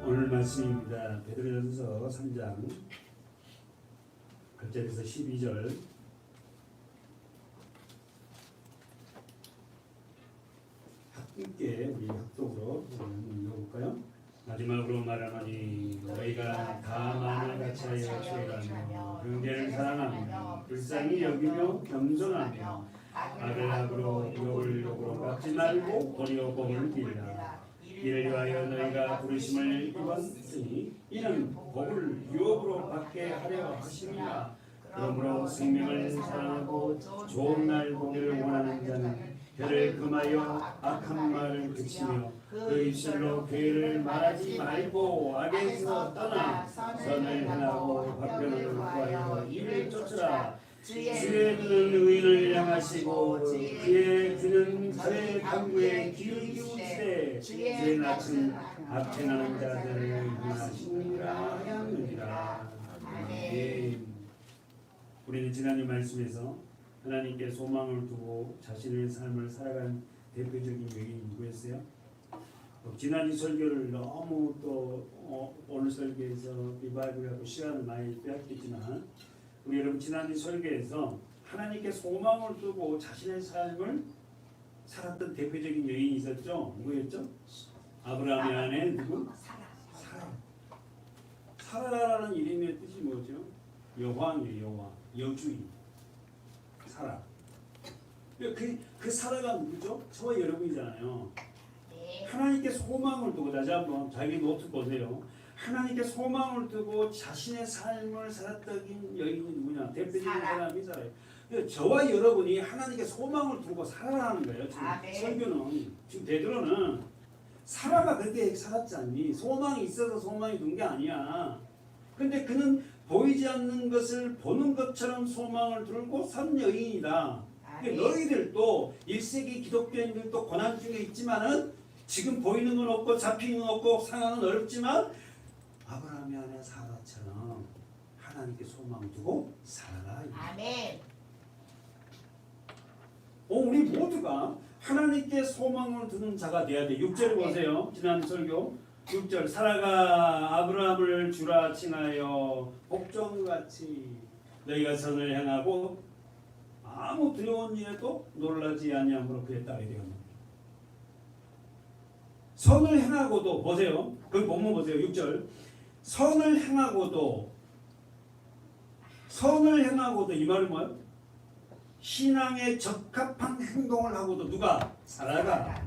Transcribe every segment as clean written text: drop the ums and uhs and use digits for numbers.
오늘 말씀입니다. 베드로전서 3장 1절에서 12절. 함께 우리 합독으로 읽어볼까요? 마지막으로 말하노니 너희가 다 마음을 같이하여 죄라며 형제를 사랑하며 불쌍히 여기며 겸손하며 악을 악으로 욕을 욕으로 갚지 말고 도리어 복을 빌라. 이를 위하여 너희가 부르심을 입었으니 이는 복을 유업으로 받게 하려 하심이라. 그러므로 생명을 사랑하고 좋은 날 보기를 원하는 자는 혀를 금하여 악한 말을 그치며 그 입술로 괴를 말하지 말고 악에서 떠나 선을 행하고 화평을 구하여 이를 쫓으라. 주의 눈은 의인을 향하시고 그의 귀는 그의 강구에 기울이시되 주의 낯은 앞에 나는 자들을 향하시니라 하였느니라. 아멘. 우리는 지난주 말씀에서 하나님께 소망을 두고 자신의 삶을 살아간 대표적인 여인이 누구였어요? 지난주 설교를 너무 또 오늘 설교에서 리바이브하고 시간을 많이 빼앗겼지만 우리 여러분 지난주 설교에서 하나님께 소망을 두고 자신의 삶을 살았던 대표적인 여인이 있었죠. 누구였죠? 아브라함의 아내 누구? 사라. 사라라는 이름의 뜻이 뭐죠? 여왕이에요. 여왕, 여주인. 사라. 그 사라가 누구죠? 저와 여러분이잖아요. 하나님께 소망을 두고 다시 한번 자기 노트 보세요. 하나님께 소망을 두고 자신의 삶을 살았던 여인이 누구냐? 대표적인 사람이 살아요. 저와 여러분이 하나님께 소망을 두고 살아가는 거예요. 지금 설교는 지금 베드로는 사라가 그렇게 살았지 않니? 소망이 있어서 소망이 둔 게 아니야. 근데 그는 보이지 않는 것을 보는 것처럼 소망을 들고 산 여인이다. 너희들도 1세기 기독교인들도 고난 중에 있지만은 지금 보이는 건 없고 잡히는 건 없고 상황은 어렵지만 아브라함의 아내 사라처럼 하나님께 소망을 두고 살아라. 아멘. 우리 모두가 하나님께 소망을 두는 자가 돼야 돼. 6절을 보세요. 지난 설교 6절. 사라가 아브라함을 주라 칭하여 복종같이 너희가 선을 행하고 아무 두려운 일에도 놀라지 아니함으로 그에 따르게 되었노라. 선을 행하고도 보세요. 그 본문 보세요. 6절. 선을 행하고도 이 말은 뭐예요? 신앙에 적합한 행동을 하고도 누가? 사라가.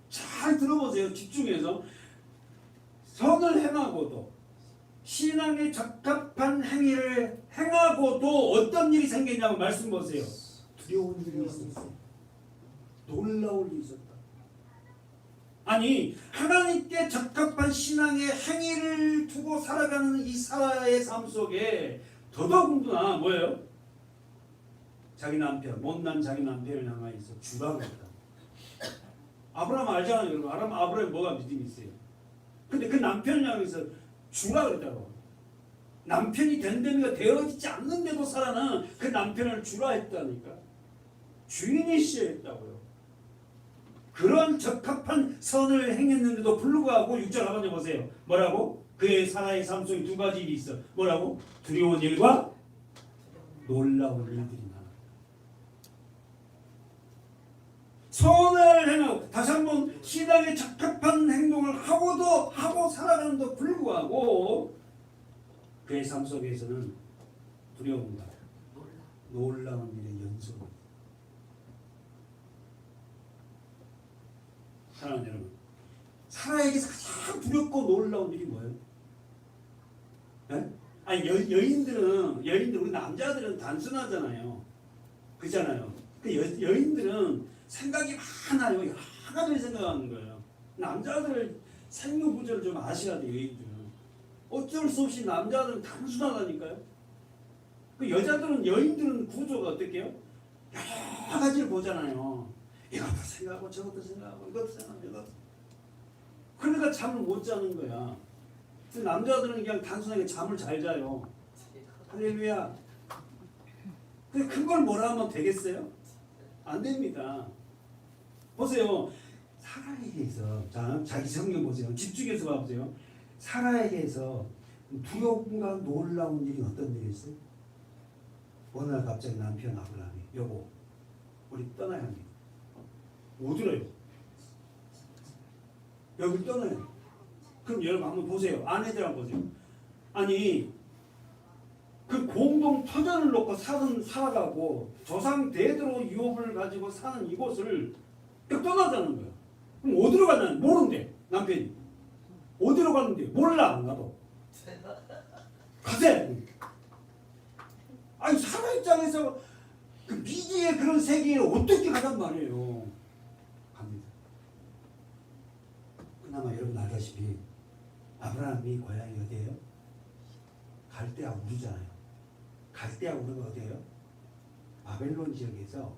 잘 들어보세요. 집중해서. 선을 행하고도 신앙에 적합한 행위를 행하고도 어떤 일이 생겼냐고 말씀 보세요. 두려운 일이 있었어요. 놀라울 일이 있었다. 아니 하나님께 적합한 신앙의 행위를 두고 살아가는 이 사라의 삶 속에 더더군다나 뭐예요? 자기 남편, 못난 자기 남편을 향하여서 주라고 했다. 아브라함 알잖아요. 여러분. 아브라함 뭐가 믿음이 있어요. 근데 그 남편을 향해서 주라 그랬다고. 남편이 된다미가 되어지지 않는데도 사라는 그 남편을 주라 했다니까. 주인이시여 했다고요. 그런 적합한 선을 행했는데도 불구하고 6절 하반절 보세요. 뭐라고? 그의 사라의 삶 속에 두 가지 일이 있어. 뭐라고? 두려운 일과 놀라운 일들이 많아. 선을 행하고 다시 한번 신앙에 적합한 행동을 하고 살아가는데도 불구하고 그의 삶 속에서는 두려움과 놀라운 일의 연속. 사랑하는 여러분, 사라에게서 가장 두렵고 놀라운 일이 뭐예요? 네? 아니 여인들은 우리 남자들은 단순하잖아요. 그렇잖아요. 그 여인들은 생각이 많아요. 여러 가지 생각하는 거예요. 남자들 생각 구조를 좀 아셔야 돼요. 여인들은 어쩔 수 없이 남자들은 단순하다니까요. 그 여인들은 구조가 어떻게요? 여러 가지를 보잖아요. 이것도 생각하고 저것도 생각하고 이것도 생각하고 이것도. 그러니까 잠을 못 자는 거야. 남자들은 그냥 단순하게 잠을 잘 자요. 할렐루야. 그걸 뭐라 하면 되겠어요? 안 됩니다. 보세요. 사라에게서 자기 성경 보세요. 집중해서 봐보세요. 사라에게서 두려움과 놀라운 일이 어떤 일이 있어요? 어느 날 갑자기 남편 아브라함이 여보 우리 떠나야 합니다. 어디로요? 여기 떠나요. 그럼 여러분 한번 보세요. 아내들 한번 보세요. 아니 그 공동 터전을 놓고 살아가고 조상 대대로 유업을 가지고 사는 이곳을 떠나자는 거야. 그럼 어디로 가냐는 모른대 남편이. 어디로 가는데 몰라 나도. 가세. 아니 사라 입장에서 그 미지의 그런 세계에 어떻게 가단 말이에요. 갑니다. 그나마 여러분 알다시피 아브라함이 고향이 어디예요? 갈대아 우르잖아요. 갈대아 우르가 어디예요? 바벨론 지역에서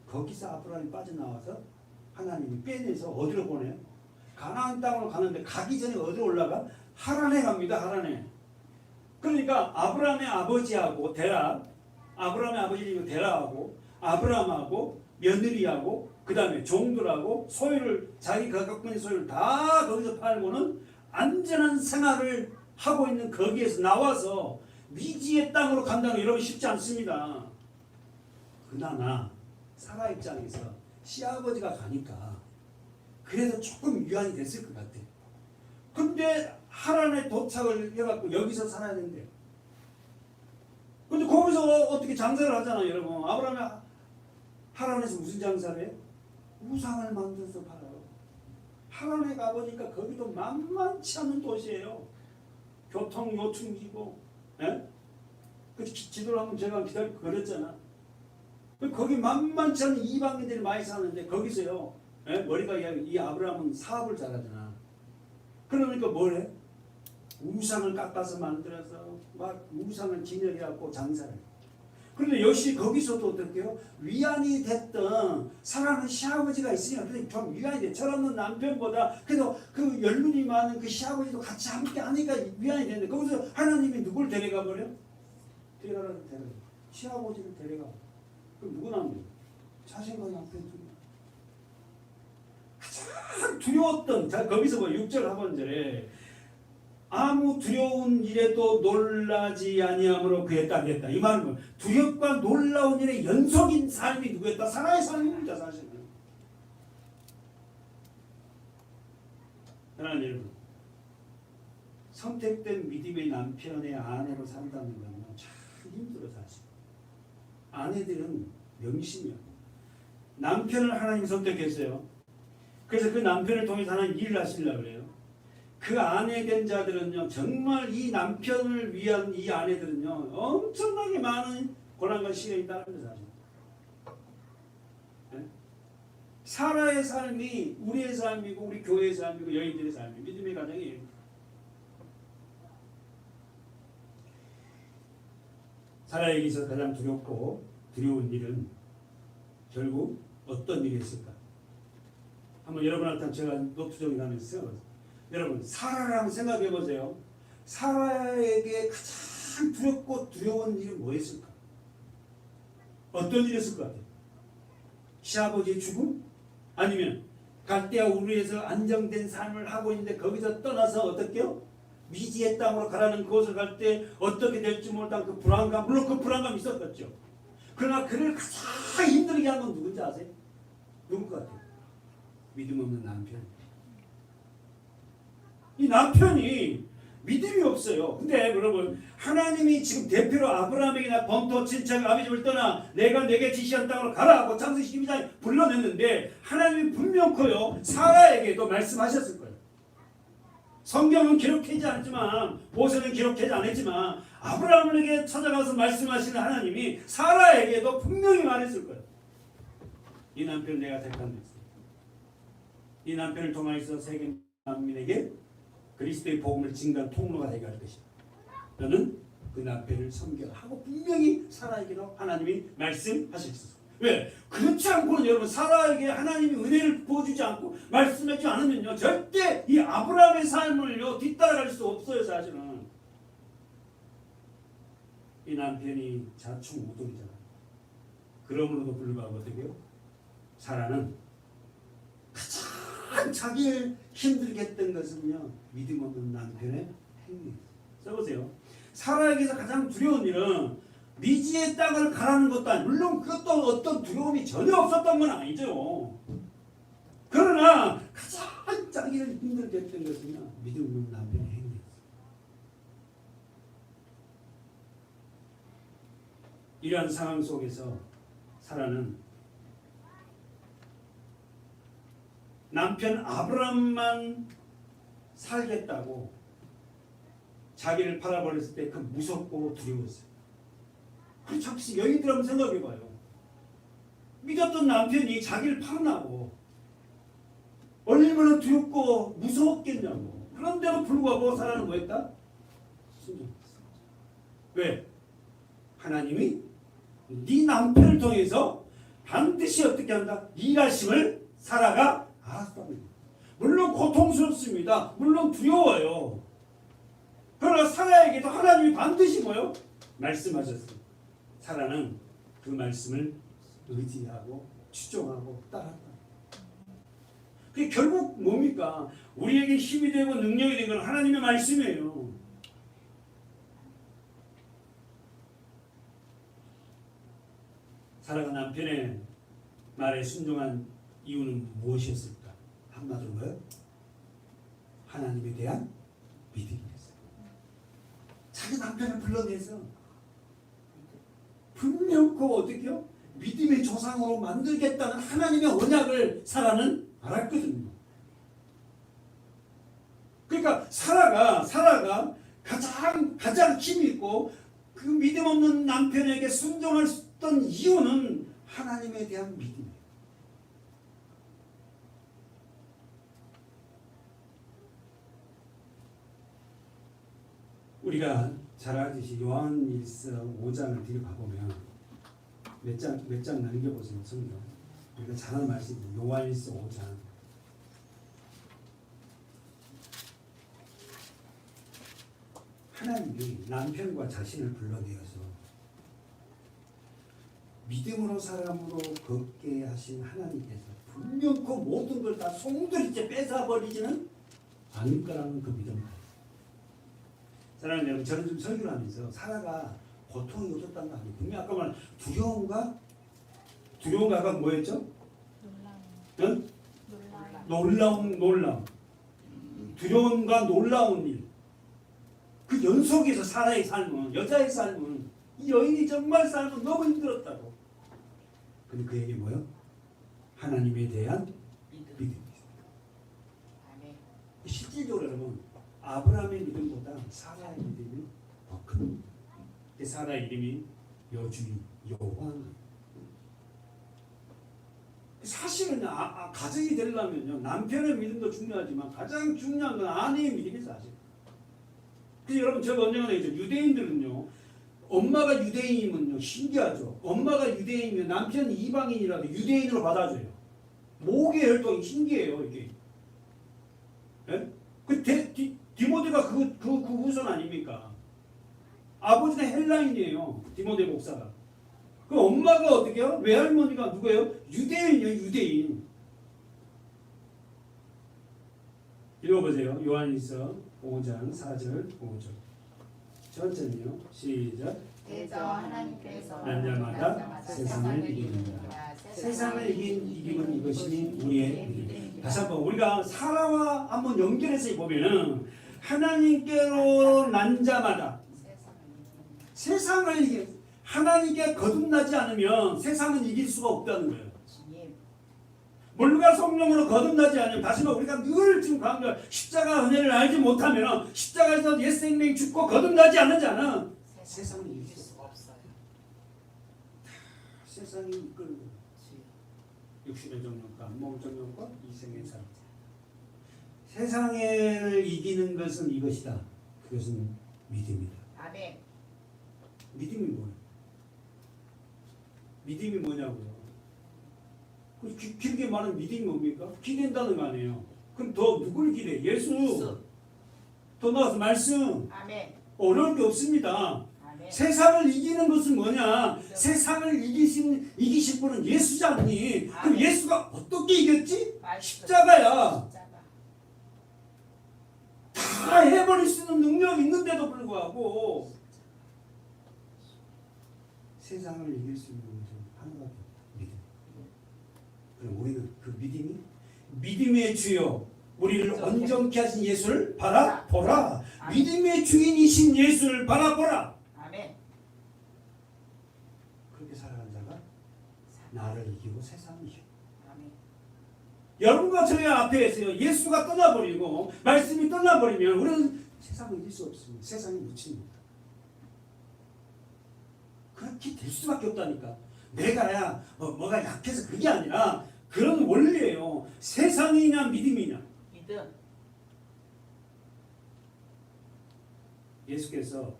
거기서 아브라함이 빠져나와서 하나님이 빼내서 어디로 보내요? 가나안 땅으로 가는데 가기 전에 어디로 올라가? 하란에 갑니다. 하란에. 그러니까 아브라함의 아버지하고 데라, 아브라함의 아버지이고 데라하고 아브라함하고 며느리하고 그 다음에 종들하고 소유를 자기가 갖고 있는 소유를 다 거기서 팔고는 안전한 생활을 하고 있는 거기에서 나와서 미지의 땅으로 간다는 게 여러분 쉽지 않습니다. 그나마 사라 입장에서 시아버지가 가니까 그래서 조금 위안이 됐을 것 같아. 근데 하란에 도착을 해갖고 여기서 살아야 된대요. 근데 거기서 어떻게 장사를 하잖아요, 여러분. 아브라함이 하란에서 무슨 장사를 해요? 우상을 만들어서 팔아요. 하란에 가보니까 거기도 만만치 않은 도시예요. 교통 요충지고, 예? 그 지도를 한번 제가 기다리고 그랬잖아. 거기 만만치 않은 이방인들이 많이 사는데 거기서요, 예? 머리가 이 아브라함은 사업을 잘하잖아. 그러니까 뭘 해? 우상을 깎아서 만들어서 막 우상을 진열해갖고 장사를 해. 그런데 역시 거기서도 어떻게요? 위안이 됐던 사랑하는 시아버지가 있으니까 좀 위안이 돼. 철없는 남편보다 그래도 그 연륜이 많은 그 시아버지도 같이 함께 하니까 위안이 되는데 거기서 하나님이 누굴 데려가 버려? 데려가라고 데려가. 시아버지를 데려가. 그럼 누구 남겨요? 자신과 남편 둘이. 가장 두려웠던, 자 거기서 뭐 6절 하반절에 아무 두려운 일에도 놀라지 아니함으로 그에 따르겠다. 이 말은 두렵과 놀라운 일의 연속인 삶이 누구였다? 사라의 삶입니다. 사실은. 하나님 여러분, 선택된 믿음의 남편의 아내로 산다는 건 참 힘들어 사실. 아내들은 명심이야. 남편을 하나님 선택했어요. 그래서 그 남편을 통해서 하나님 일을 하시려고 그래요. 그 아내 된 자들은요, 정말 이 남편을 위한 이 아내들은요, 엄청나게 많은 고난과 시련이 따릅니다. 사실. 네? 사라의 삶이 우리의 삶이고 우리 교회의 삶이고 여인들의 삶이 믿음의 가정이에요. 사라에게 있어서 가장 두렵고 두려운 일은 결국 어떤 일이 있을까? 한번 여러분한테 제가 노트 정리하면서 여러분 사라를 한번 생각해 보세요. 사라에게 가장 두렵고 두려운 일이 뭐였을까? 어떤 일이었을 것 같아요? 시아버지의 죽음? 아니면 갈대아 우르에서 안정된 삶을 하고 있는데 거기서 떠나서 어떻게요? 미지의 땅으로 가라는 그곳을 갈 때 어떻게 될지 모르는 그 불안감, 물론 그 불안감이 있었겠죠. 그러나 그를 가장 힘들게 한 건 누군지 아세요? 누굴 것 같아요? 믿음 없는 남편. 이 남편이 믿음이 없어요. 근데 여러분 하나님이 지금 대표로 아브라함에게나 본토 친척 아비 집을 떠나 내가 내게 지시한 땅으로 가라 하고 창세기 12장에 불러냈는데 하나님이 분명코요 사라에게도 말씀하셨을 거예요. 성경은 기록하지 않지만 보세는 기록하지 않았지만 아브라함에게 찾아가서 말씀하시는 하나님이 사라에게도 분명히 말했을 거예요. 이 남편을 내가 택한 됐어. 이 남편을 통하여서 세계 만민에게 그리스도의 복음을 증거한 통로가 되게 할 것이다. 너는 그 남편을 섬겨라 하고 분명히 사라에게도 하나님이 말씀하셨어요. 왜? 그렇지 않고는 여러분 사라에게 하나님이 은혜를 부어주지 않고 말씀하지 않으면요 절대 이 아브라함의 삶을요 뒤따라갈 수 없어요. 사실은 이 남편이 자충우돌이잖아요. 그러므로도 불구하고 어떻게 해요? 사라는 가장 자기를 힘들게 했던 것은요, 믿음 없는 남편의 행위. 써보세요. 사라에게서 가장 두려운 일은 미지의 땅을 가라는 것도 아니고, 물론 그것도 어떤 두려움이 전혀 없었던 건 아니죠. 그러나 가장 자기를 힘들게 했던 것은요, 믿음 없는 남편의 행위였어요. 이러한 상황 속에서 사라는 남편 아브라함만 살겠다고 자기를 팔아버렸을 때 그 무섭고 두려웠어요. 그럼 잠시 여인들 한번 생각해봐요. 믿었던 남편이 자기를 팔아나고 얼마나 두렵고 무서웠겠냐고. 그런데도 불구하고 사라는 뭐였다? 순종했어. 왜? 하나님이 네 남편을 통해서 반드시 어떻게 한다? 일하심을 사라가 알았답니다. 물론 고통스럽습니다. 물론 두려워요. 그러나 사라에게도 하나님이 반드시 뭐요? 말씀하셨어요. 사라는 그 말씀을 의지하고 추종하고 따랐다. 그게 결국 뭡니까? 우리에게 힘이 되고 능력이 되는 건 하나님의 말씀이에요. 사라가 남편의 말에 순종한 이유는 무엇이었을까? 한마디로 뭐예요? 하나님에 대한 믿음이었어요. 자기 남편을 불러내서 분명코 어떻게요? 믿음의 조상으로 만들겠다는 하나님의 언약을 사라는 알았거든요. 그러니까 사라가 가장 힘이 있고 그 믿음 없는 남편에게 순종했던 이유는 하나님에 대한 믿음이에요. 우리가 잘 알듯이 요한일서 5장을 뒤로 가보면 몇 장 넘겨보세요. 성경. 우리가 잘 아는 말씀입니다. 요한일서 5장. 하나님이 남편과 자신을 불러내어서 믿음으로 사람으로 걷게 하신 하나님께서 분명코 모든 걸 다 송두리째 뺏어버리지는 않을 거라는 그 믿음을 가졌어요. 사랑하는 여러분, 저는 좀 설교를 하면서 사라가 고통이 없었다는 거 아니에요. 분명히 아까 말한 두려움가가 뭐였죠? 놀라움. 두려움과 놀라운 일. 그 연속에서 사라의 삶은, 여자의 삶은, 이 여인이 정말 삶은 너무 힘들었다고. 근데 그에게 뭐요? 하나님에 대한 믿음이 있어요. 실질적으로 여러분, 아브라함의 믿음보다 사라의 믿음이 더 큰. 사라의 이름이 여주인, 여호와. 사실은 가정이 되려면요, 남편의 믿음도 중요하지만 가장 중요한 건 아내의 믿음이 사실. 그래서 여러분, 제가 언젠가 얘기했죠. 유대인들은요, 엄마가 유대인이면요, 신기하죠. 엄마가 유대인이면 남편이 이방인이라도 유대인으로 받아줘요. 목의 혈통이 신기해요, 이게. 예? 디모데가 그 후손 아닙니까? 아버지는 헬라인이에요. 디모데 목사가. 그 엄마가 어떻게 해요? 외할머니가 누구예요? 유대인이에요. 유대인. 읽어보세요. 요한일서 5장 4절 5절. 천천히요. 시작. 대저 하나님께서 난 자마다 세상을 이기는구나. 세상을 이기는 이것이 우리의 믿음. 다시 한번 우리가 사라와 한번 연결해서 보면은 하나님께로 난 자마다 세상을 이기, 하나님께 거듭나지 않으면 세상은 이길 수가 없다는 거예요. 물과 성령으로 거듭나지 않으면, 다시 말해 우리가 늘 지금 강조 십자가 은혜를 알지 못하면, 십자가에서 옛 생명이 죽고 거듭나지 않는 자는 세상은 이길 수가 없어요. 세상이 이끌고 육신의 정욕과 몸 정욕과 이생의 삶. 세상을 이기는 것은 이것이다. 그것은 믿음이다. 아멘. 믿음이 뭐예요? 믿음이 뭐냐고요? 길게 말하면 믿음이 뭡니까? 기댄다는 거 아니에요. 그럼 더 누굴 기대? 예수. 더 나아가서 말씀. 아멘. 어려울 게 없습니다. 아멘. 아멘. 세상을 이기는 것은 뭐냐? 세상을 이기신 분은 예수잖니. 그럼 아멘. 예수가 어떻게 이겼지? 말씀. 십자가야. 십자가. 다 해버릴 수 있는 능력이 있는데도 불구하고 세상을 이길 수 있는 것은 하나밖에 없다. 믿음. 그럼 우리는 그 믿음의 주요 우리를 온전케 하신 예수를 바라보라. 믿음의 주인이신 예수를 바라보라. 아멘. 그렇게 살아간 자가 나를 이기고 세상을 이기고. 아멘. 여러분과 저희 앞에서요 예수가 떠나버리고 말씀이 떠나버리면 우리는 세상을 이길 수 없습니다. 세상에 묻힙니다. 그렇게 될 수밖에 없다니까. 내가야 뭐가 약해서 그게 아니라 그런 원리예요. 세상이냐 믿음이냐. 믿음. 예수께서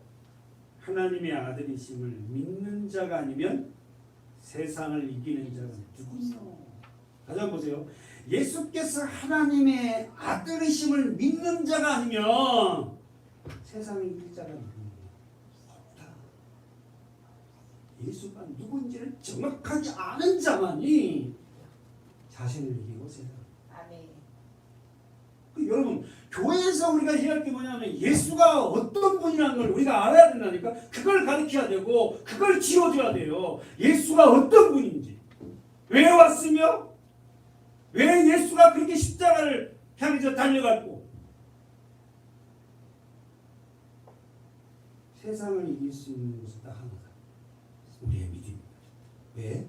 하나님의 아들이심을 믿는 자가 아니면 세상을 이기는 자가 누구냐. 다시 한번 보세요. 예수께서 하나님의 아들이심을 믿는 자가 아니면 세상을 이길 자가 없다. 예수가 누군지를 정확하게 아는 자만이 자신을 이기고 세상을. 아멘. 여러분 교회에서 우리가 해야 할 게 뭐냐면 예수가 어떤 분이라는 걸 우리가 알아야 된다니까. 그걸 가르쳐야 되고 그걸 지어줘야 돼요. 예수가 어떤 분인지, 왜 왔으며 왜 예수가 그렇게 십자가를 향해서 달려갔고 세상을 이길 수 있는 것은 딱 하나다. 우리의 믿음입니다. 왜?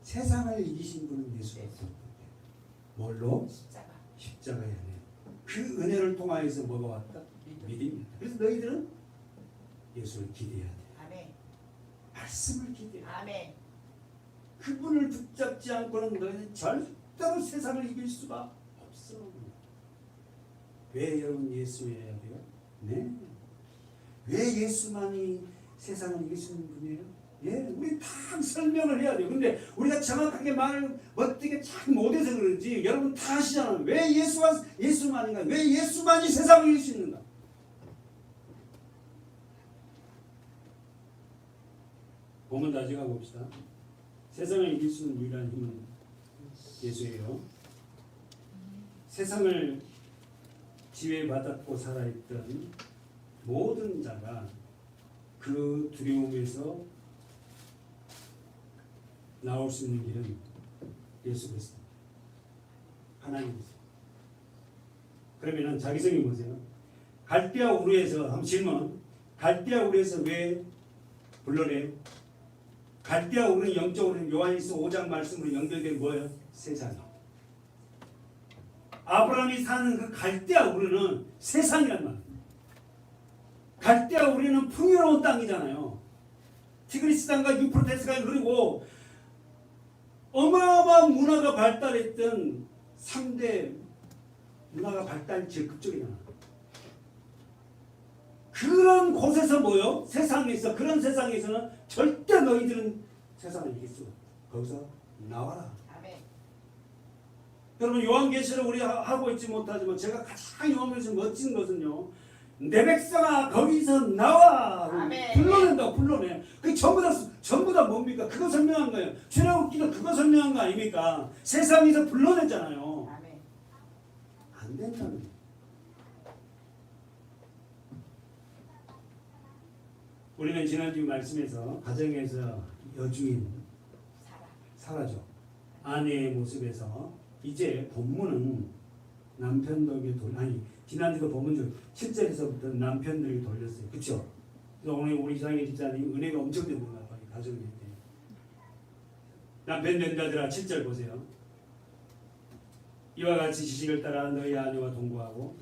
세상을 이기신 분은 예수가 없었기 때문에. 뭘로? 십자가. 십자가의 은혜. 그 은혜를 통하여서 뭐가 왔다? 믿음입니다. 그래서 너희들은 예수를 기대해야 돼. 아멘. 말씀을 기대해. 아멘. 그분을 붙잡지 않고는 너희는 절대로 세상을 이길 수가 없어. 왜 여러분 예수여야 돼요? 네. 왜 예수만이 세상을 이길 수 있는 분이에요? 예, 우리 다 설명을 해야 돼요. 근데 우리가 정확하게 말을 어떻게 잘 못해서 그런지 여러분 다 아시잖아요. 왜 예수만인가? 왜 예수만이 세상을 이길 수 있는가? 보면 다시 가봅시다. 세상을 이길 수 있는 유일한 힘은 예수예요. 세상을 지배받았고 살아있던 모든 자가 그 두려움에서 나올 수 있는 길은 예수 그리스도, 하나님이세요. 그러면은 자기성이 보세요. 갈대아 우르에서 한번 질문. 갈대아 우르에서 왜 불러내요? 갈대아 우르는 영적으로 요한일서 5장 말씀으로 연결된 뭐예요? 세상이요. 아브라함이 사는 그 갈대아 우르는 세상이란 말이에요. 갈대아 우르는 풍요로운 땅이잖아요. 티그리스 땅과 유프라테스가 흐르고 어마어마한 문화가 발달했던 3대 문화가 발달 제일 극적이잖아. 그런 곳에서 뭐요? 세상에서 그런 세상에서는 절대 너희들은 세상을 이길 수가 없다. 거기서 나와라. 아멘. 여러분 요한계시를 우리 하고 있지 못하지만 제가 가장 요한계시 멋진 것은요. 내 백성아 거기서 나와. 아멘. 불러낸다고 불러내. 그게 전부 다 뭡니까? 그거 설명한 거예요. 출애굽기도 그거 설명한 거 아닙니까? 세상에서 불러냈잖아요. 아멘. 안 된다는 거예요. 우리는 지난주 말씀에서 가정에서 여주인 사라져 아내의 모습에서 이제 본문은 남편에게 지난주도 본문 중 7절에서부터 남편들에게 돌렸어요. 그렇죠? 그래서 오늘 우리 이상의 집사님 은혜가 엄청 되는 것 같아요. 가정에. 남편 된 자들아 7절 보세요. 이와 같이 지식을 따라 너희 아내와 동거하고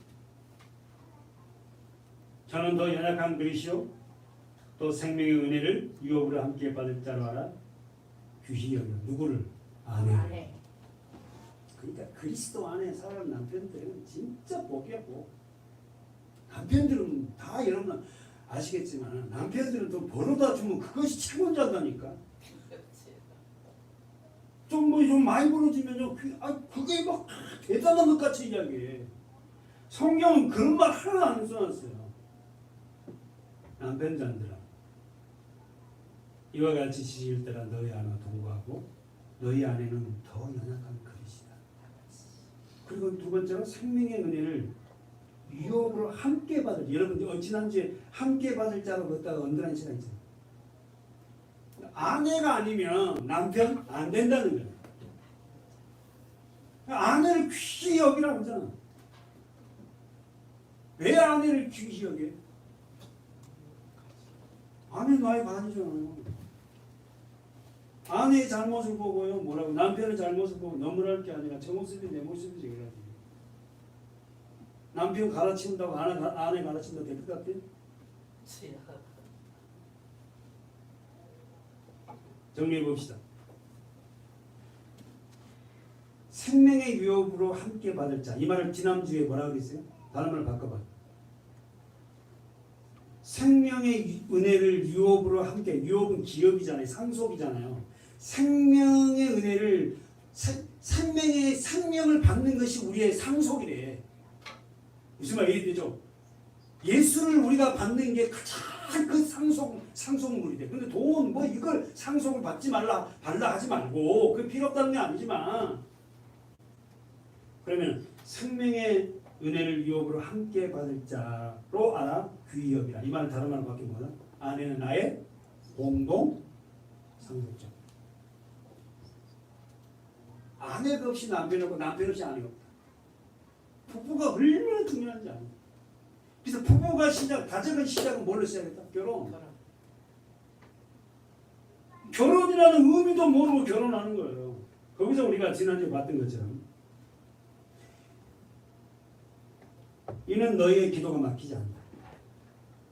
저는 더 연약한 그리시오 또 생명의 은혜를 유업으로 함께 받을 자로 알아 귀히 여겨. 누구를? 아내. 그러니까 그리스도 안에 살아가는 남편들은 진짜 복이야 복. 남편들은 다 여러분 아시겠지만 남편들은 돈 벌어다 주면 그것이 최고인 줄 안다니까. 좀 많이 벌어주면요 그게 막 대단한 것 같이 이야기해. 성경은 그런 말 하나도 안 써놨어요. 남편들아 이와 같이 지실 때라 너희 안에 동거하고 너희 안에는 더 연약한 그릇이다. 그리고 두 번째로 생명의 은혜를 유업으로 함께 받을. 여러분 지난주에 함께 받을 자로 걷다가 언더라인 시간 있잖아요. 아내가 아니면 남편 안 된다는 거예요. 아내를 귀히 여기라고 하잖아. 왜 아내를 귀히 여겨? 아내 나의 반이잖아요. 아내의 잘못을 보고요, 뭐라고 남편의 잘못을 보고 너무랄 게 아니라 저 모습이 내 모습이지. 그래야지. 남편 가르친다고 아내 가르친다고 될 것 같아? 정리해 봅시다. 생명의 유업으로 함께 받을 자. 이 말을 지난주에 뭐라고 그랬어요? 다른 말을 바꿔봐. 생명의 은혜를 유업으로 함께. 유업은 기업이잖아요. 상속이잖아요. 생명의 은혜를 생명의 생명을 받는 것이 우리의 상속이래. 무슨 말이 되죠? 예수를 우리가 받는 게 가장 그 상속물이래. 근데 돈 뭐 이걸 상속을 받지 말라 하지 말고 그 필요 없다는 게 아니지만, 그러면 생명의 은혜를 유업으로 함께 받을 자로 알아 귀업이라. 이 말은 다른 말로 바뀌면 뭐다? 아내는 나의 공동 상속자. 아내가 없이 남편 없고 남편 없이 아내가 없다. 부부가 얼마나 중요한지 아냐. 그래서 부부가 가정의 시작은 뭘로 시작했다? 결혼. 결혼이라는 의미도 모르고 결혼하는 거예요. 거기서 우리가 지난주에 봤던 것처럼 이는 너희의 기도가 막히지 않는다.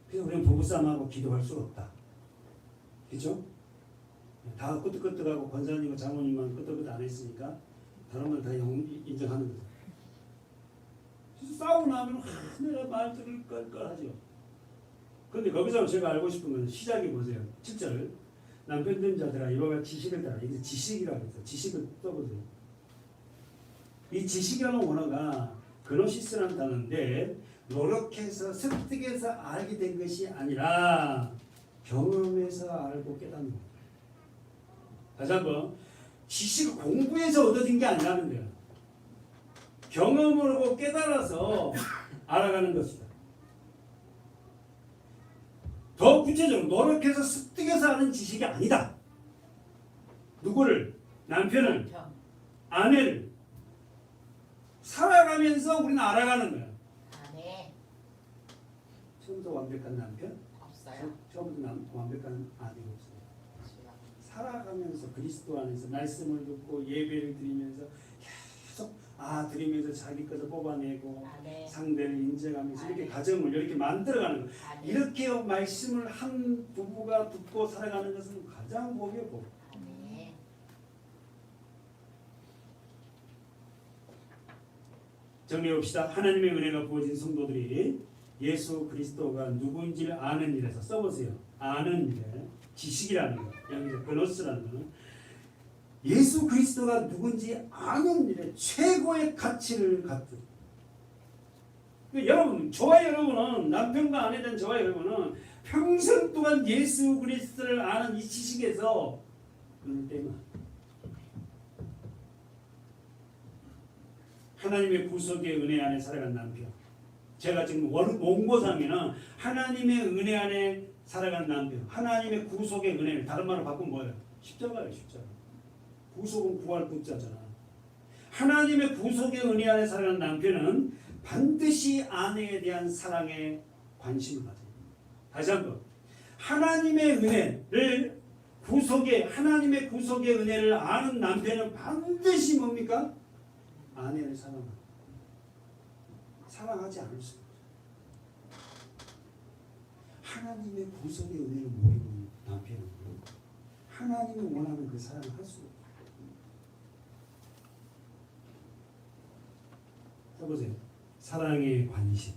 그래서 우리는 부부싸움하고 기도할 수 없다. 그렇죠? 다 끄떡끄떡하고 권사님과 장모님만 끄떡끄떡 안 했으니까 다른 건 다 인정하는 거죠. 그래서 싸우고 나면 내가 말 들을 걸 하죠. 그런데 거기서 제가 알고 싶은 건 시작이 보세요. 7절 남편 된 자들아 이와 같이 지식을 따라. 이게 지식이라고 했어요. 지식을 써보세요. 이 지식이라는 원어가 그노시스라는 단어인데 노력해서 습득해서 알게 된 것이 아니라 경험해서 알고 깨닫는 거예요. 다시 한번 지식을 공부해서 얻어진 게 아니라는 거예요. 경험을 하고 깨달아서 알아가는 것이다. 더 구체적으로 노력해서 습득해서 하는 지식이 아니다. 누구를? 남편을, 아내를 살아가면서 우리는 알아가는 거야. 아내 처음부터 완벽한 남편? 없어요. 처음부터 완벽한 아내가 없어요. 살아가면서 그리스도 안에서 말씀을 듣고 예배를 드리면서 계속 드리면서 자기 것을 뽑아내고 아내 상대를 인정하면서 이렇게 아내. 가정을 이렇게 만들어가는 거예요. 아내 이렇게 말씀을 한 부부가 듣고 살아가는 것은 가장 복이에요. 복. 아내 정리해봅시다. 하나님의 은혜가 부어진 성도들이 예수 그리스도가 누구인지를 아는 일에서 써보세요. 아는 일에 지식이라는 거, 여기서 그노스라는 거는 예수 그리스도가 누군지 아는 일에 최고의 가치를 갖고. 여러분, 저와 여러분은 남편과 아내 된 저와 여러분은 평생 동안 예수 그리스도를 아는 이 지식에서 눈을 떼면 하나님의 구속의 은혜 안에 살아간 남편. 제가 지금 원고상에는 하나님의 은혜 안에 살아간 남편, 하나님의 구속의 은혜를 다른 말로 바꾸면 뭐예요? 십자가예요, 십자가. 구속은 구할 구자잖아. 하나님의 구속의 은혜 안에 살아간 남편은 반드시 아내에 대한 사랑에 관심을 가져요. 다시 한번 하나님의 은혜를 하나님의 구속의 은혜를 아는 남편은 반드시 뭡니까? 아내를 사랑합니다. 사랑하지 않을 수 없어요. 하나님의 구속의 은혜를 모르는 남편은 하나님이 원하는 그 사랑을 할 수 없어요. 써보세요. 사랑의 관심.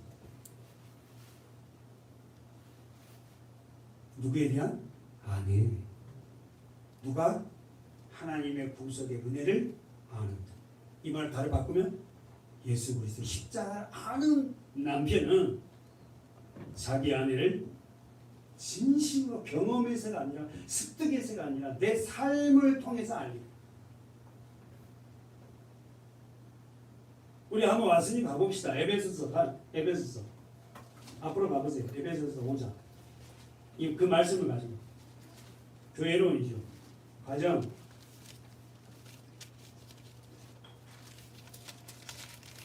누구에 대한? 아내. 누가? 하나님의 구속의 은혜를 아는. 이 말을 다르게 바꾸면 예수 그리스도 십자가를 아는 남편은 자기 아내를 진심으로 경험에서가 아니라 습득에서가 아니라 내 삶을 통해서 알리고. 우리 한번 왔으니 가봅시다. 에베소서 앞으로 가보세요. 에베소서 5장. 그 말씀을 가지고 교회론이죠. 과정.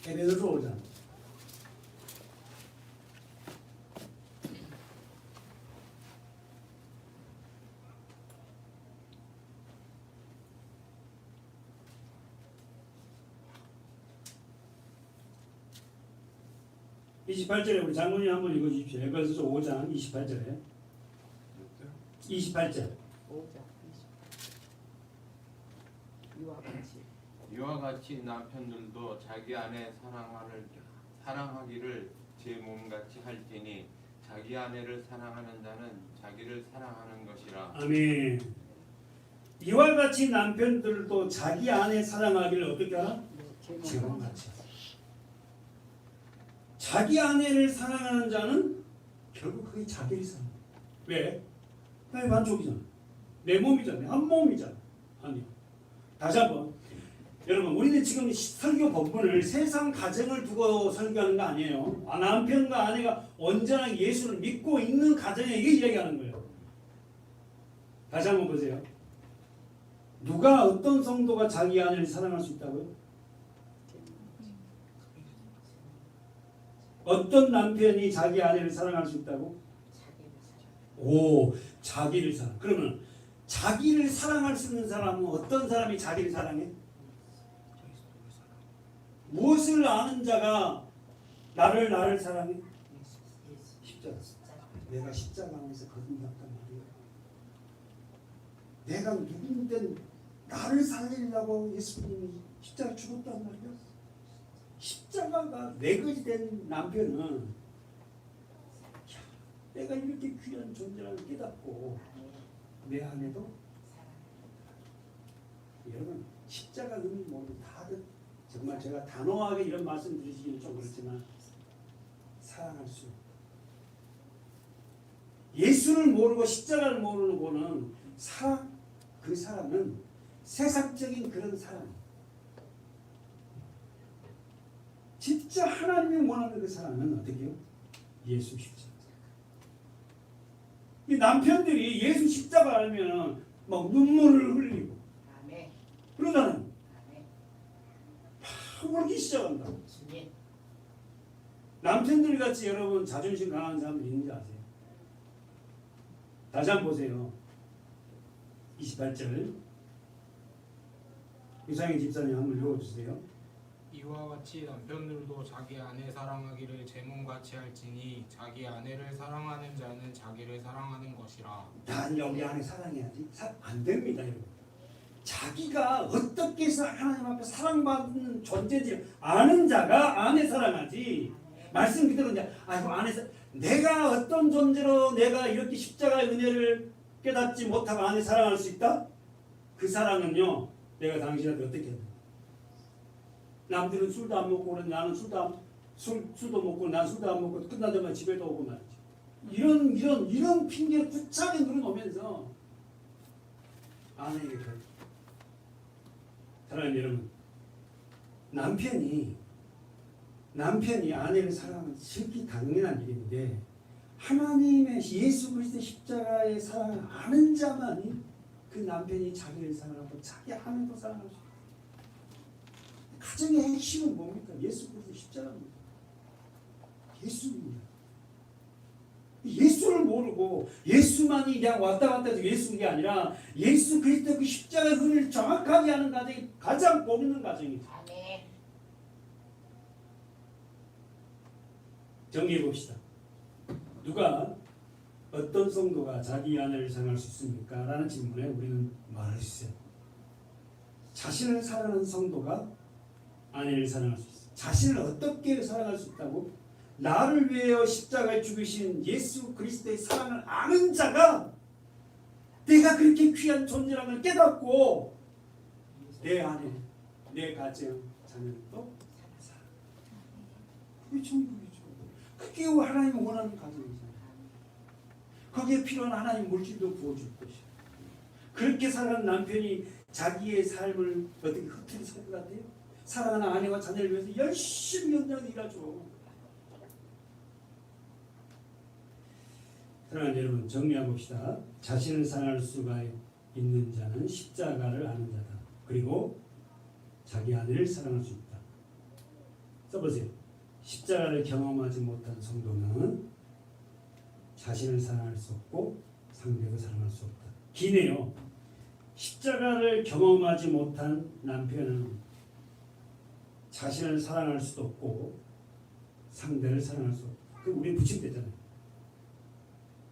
에베소서 5장. (28절에) 우리 장로님 한번 읽어주십시오. 에베소서 5장 28절에 28절. 5장 28. 이와 같이 남편들도 자기 아내 사랑하기를 제 몸같이 할 테니 자기 아내를 사랑하는 자는 자기를 사랑하는 것이라. 아멘. 이와 같이 남편들도 자기 아내 사랑하기를 어떻게 하나? 제 몸같이. 자기 아내를 사랑하는 자는 결국 그게 자기를 사랑해. 왜? 나의 만족이잖아. 내 몸이잖아. 한 몸이잖아. 아니요. 다시 한번. 여러분, 우리는 지금 설교 본문을 세상 가정을 두고 설교하는 거 아니에요. 남편과 아내가 언제나 예수를 믿고 있는 가정에 이게 이야기하는 거예요. 다시 한번 보세요. 누가 어떤 성도가 자기 아내를 사랑할 수 있다고요? 어떤 남편이 자기 아내를 사랑할 수 있다고? 자기를 사랑. 그러면 자기를 사랑할 수 있는 사람은 어떤 사람이 자기를 사랑해? 무엇을 아는 자가 나를 사랑해? 십자가. 내가 십자가 안에서 거듭났단 말이야. 내가 누군데 나를 살리려고 예수님이 십자가 죽었단 말이야. 십자가가 내것이 된 남편은 내가 이렇게 귀한 존재라는 깨닫고 내 안에도 여러분 십자가 의미 모르는 다들 정말 제가 단호하게 이런 말씀 드리기는 좀 그렇지만 사랑할 수 예수를 모르고 십자가를 모르는 거는 그 사람은 세상적인 그런 사람 진짜 하나님이 원하는 그 사람은 어떻게 해요? 예수 십자가. 이 남편들이 예수 십자가 알면 막 눈물을 흘리고 그러잖아요. 막 울기 시작한다. 남편들 같이 여러분 자존심 강한 사람들 있는지 아세요? 다시 한번 보세요. 28절 유상희 집사님 한번 읽어주세요. 이와 같이 남편들도 자기 아내 사랑하기를 제 몸같이 할지니 자기 아내를 사랑하는 자는 자기를 사랑하는 것이라. 난 여기 안에 사랑해야지. 안 됩니다, 여러분. 자기가 어떻게 해서 하나님 앞에 사랑받는 존재인지 아는 자가 아내 사랑하지. 말씀 그대로 이제 안에서 내가 어떤 존재로 내가 이렇게 십자가의 은혜를 깨닫지 못하고 아내 사랑할 수 있다? 그 사랑은요, 내가 당신한테 어떻게 해야 돼? 남들은 술도 안 먹고 그러는데 나는 술도 먹고 난 술도 안 먹고 끝나자마자 집에도 오고 말이지. 이런 핑계를 구차하게 누려놓으면서 아내에게 그래. 사랑하는 여러분, 남편이 아내를 사랑하는 슬기 당연한 일인데 하나님의 예수 그리스도의 십자가의 사랑을 아는 자만이 그 남편이 자기를 사랑하고 자기 아내도 사랑할 수 있어요. 가정의 핵심은 뭡니까? 예수 그리스도 십자가입니다. 예수입니다. 예수를 모르고 예수만이 그냥 왔다 갔다 해서 예수가 아니라 예수 그리스도 그 십자가의 은혜를 정확하게 하는 가정이 가장 복 있는 가정이죠. 정리해 봅시다. 누가 어떤 성도가 자기 아내를 사랑할 수 있습니까? 라는 질문에 우리는 말할 수 있어요. 자신을 사랑하는 성도가 아내를 사랑할 수 있어요. 자신을 어떻게 사랑할 수 있다고? 나를 위하여 십자가에 죽으신 예수 그리스도의 사랑을 아는 자가 내가 그렇게 귀한 존재라는 걸 깨닫고 내 아내, 내 가정, 자녀를 또 사랑. 그게 천국이죠. 그게 하나님이 원하는 가정이잖아요. 거기에 필요한 하나님 물질도 부어줄 것이고 그렇게 살아가는 남편이 자기의 삶을 어떻게 흐트리 살 것 같아요? 사랑하는 아내와 자녀를 위해서 열심히 연장 일하죠. 사랑하는 여러분 정리해 봅시다. 자신을 사랑할 수가 있는 자는 십자가를 아는 자다. 그리고 자기 아내를 사랑할 수 있다. 써보세요. 십자가를 경험하지 못한 성도는 자신을 사랑할 수 없고 상대도 사랑할 수 없다. 기네요. 십자가를 경험하지 못한 남편은 자신을 사랑할 수도 없고 상대를 사랑할 수 없다. 그럼 우리 붙이면 되잖아요.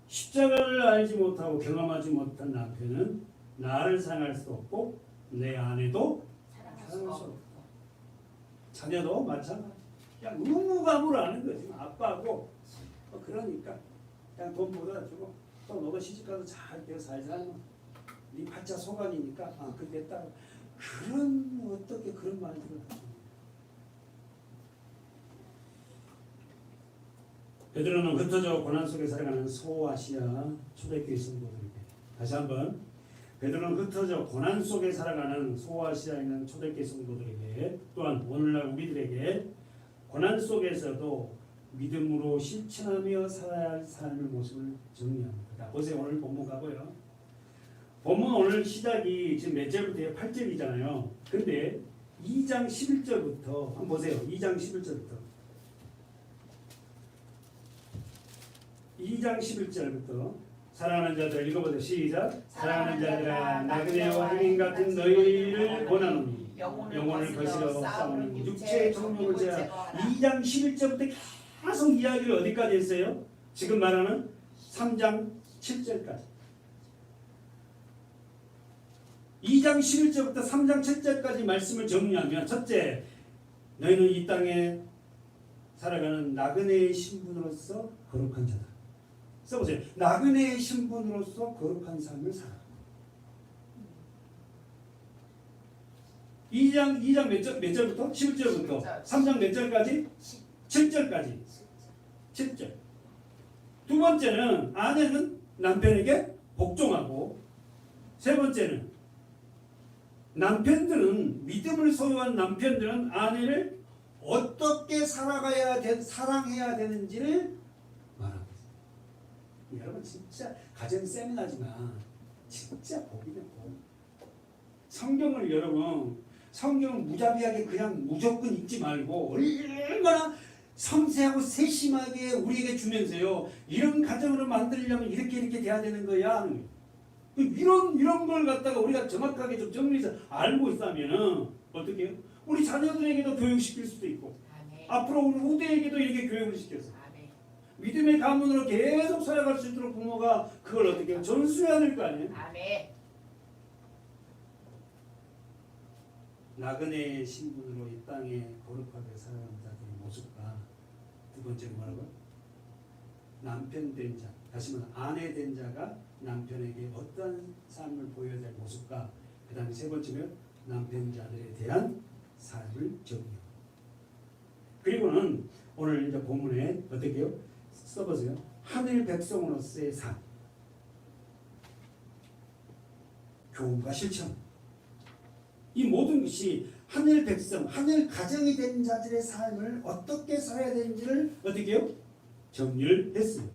십자가를 알지 못하고 경험하지 못한 남편은 나를 사랑할 수도 없고 내 아내도 사랑할 수 없다. 자녀도 마찬가지. 그냥 의무감으로 아는 거지. 아빠고 그러니까 그냥 돈 벌어가지고 또 너가 시집가서 잘 되어 살잖아. 네 팔자 소관이니까 그게 딱 그런 어떻게 그런 말들을 하죠. 베드로는 흩어져 고난 속에 살아가는 소아시아 초대교회 성도들에게 다시 한번 베드로는 흩어져 고난 속에 살아가는 소아시아에 있는 초대교회 성도들에게 또한 오늘날 우리들에게 고난 속에서도 믿음으로 실천하며 살아야 할 삶의 모습을 정리합니다. 자, 보세요. 오늘 본문 가고요. 본문 오늘 시작이 지금 몇 절부터요? 8절이잖아요. 근데 2장 11절부터 한번 보세요. 2장 11절부터 2장 11절부터 사랑하는 자들 읽어보세요. 시작. 사랑하는 자들아 나그네와 흑인 같은 너희를 권하노니 영혼을 거스려 싸우는 육체의 정욕을 제하라. 2장 11절부터 계속 이야기를 어디까지 했어요? 지금 말하는 3장 7절까지. 2장 11절부터 3장 7절까지 말씀을 정리하면 첫째, 너희는 이 땅에 살아가는 나그네의 신분으로서 거룩한 자다. 써보세요. 나그네의 신분으로서 거룩한 삶을 살아. 2장 몇 절부터? 11절부터 3장 몇 절까지? 7절까지. 7절. 두 번째는 아내는 남편에게 복종하고 세 번째는 남편들은 믿음을 소유한 남편들은 아내를 어떻게 사랑해야 되는지를 말합니다. 여러분 진짜 가정 세미나지만 진짜 보기는 꼭 성경을 여러분 성경은 무자비하게 그냥 무조건 읽지 말고 얼마나 섬세하고 세심하게 우리에게 주면서요 이런 가정으로 만들려면 이렇게 돼야 되는 거야. 이런 걸 갖다가 우리가 정확하게 좀 정리해서 알고 있다면은 어떻게 해요? 우리 자녀들에게도 교육시킬 수도 있고 아멘. 앞으로 우리 후대에게도 이렇게 교육을 시켜서 아멘. 믿음의 가문으로 계속 살아갈 수 있도록 부모가 그걸 어떻게 해요? 전수해야 될 거 아니에요? 아멘. 나그네의 신분으로 이 땅에 거룩하게 살아가는 자들의 모습과 두 번째로 뭐라고요? 남편 된 자, 다시 말하면 아내 된 자가 남편에게 어떤 삶을 보여야 될 모습과 그 다음에 세 번째는 남편 자들에 대한 삶을 정리합니다. 그리고는 오늘 이제 본문에 어떻게 해요? 써보세요. 하늘 백성으로서의 삶, 교훈과 실천. 이 모든 것이 하늘 백성, 하늘 가정이 된 자들의 삶을 어떻게 살아야 되는지를 어떻게 해요? 정리를 했습니다.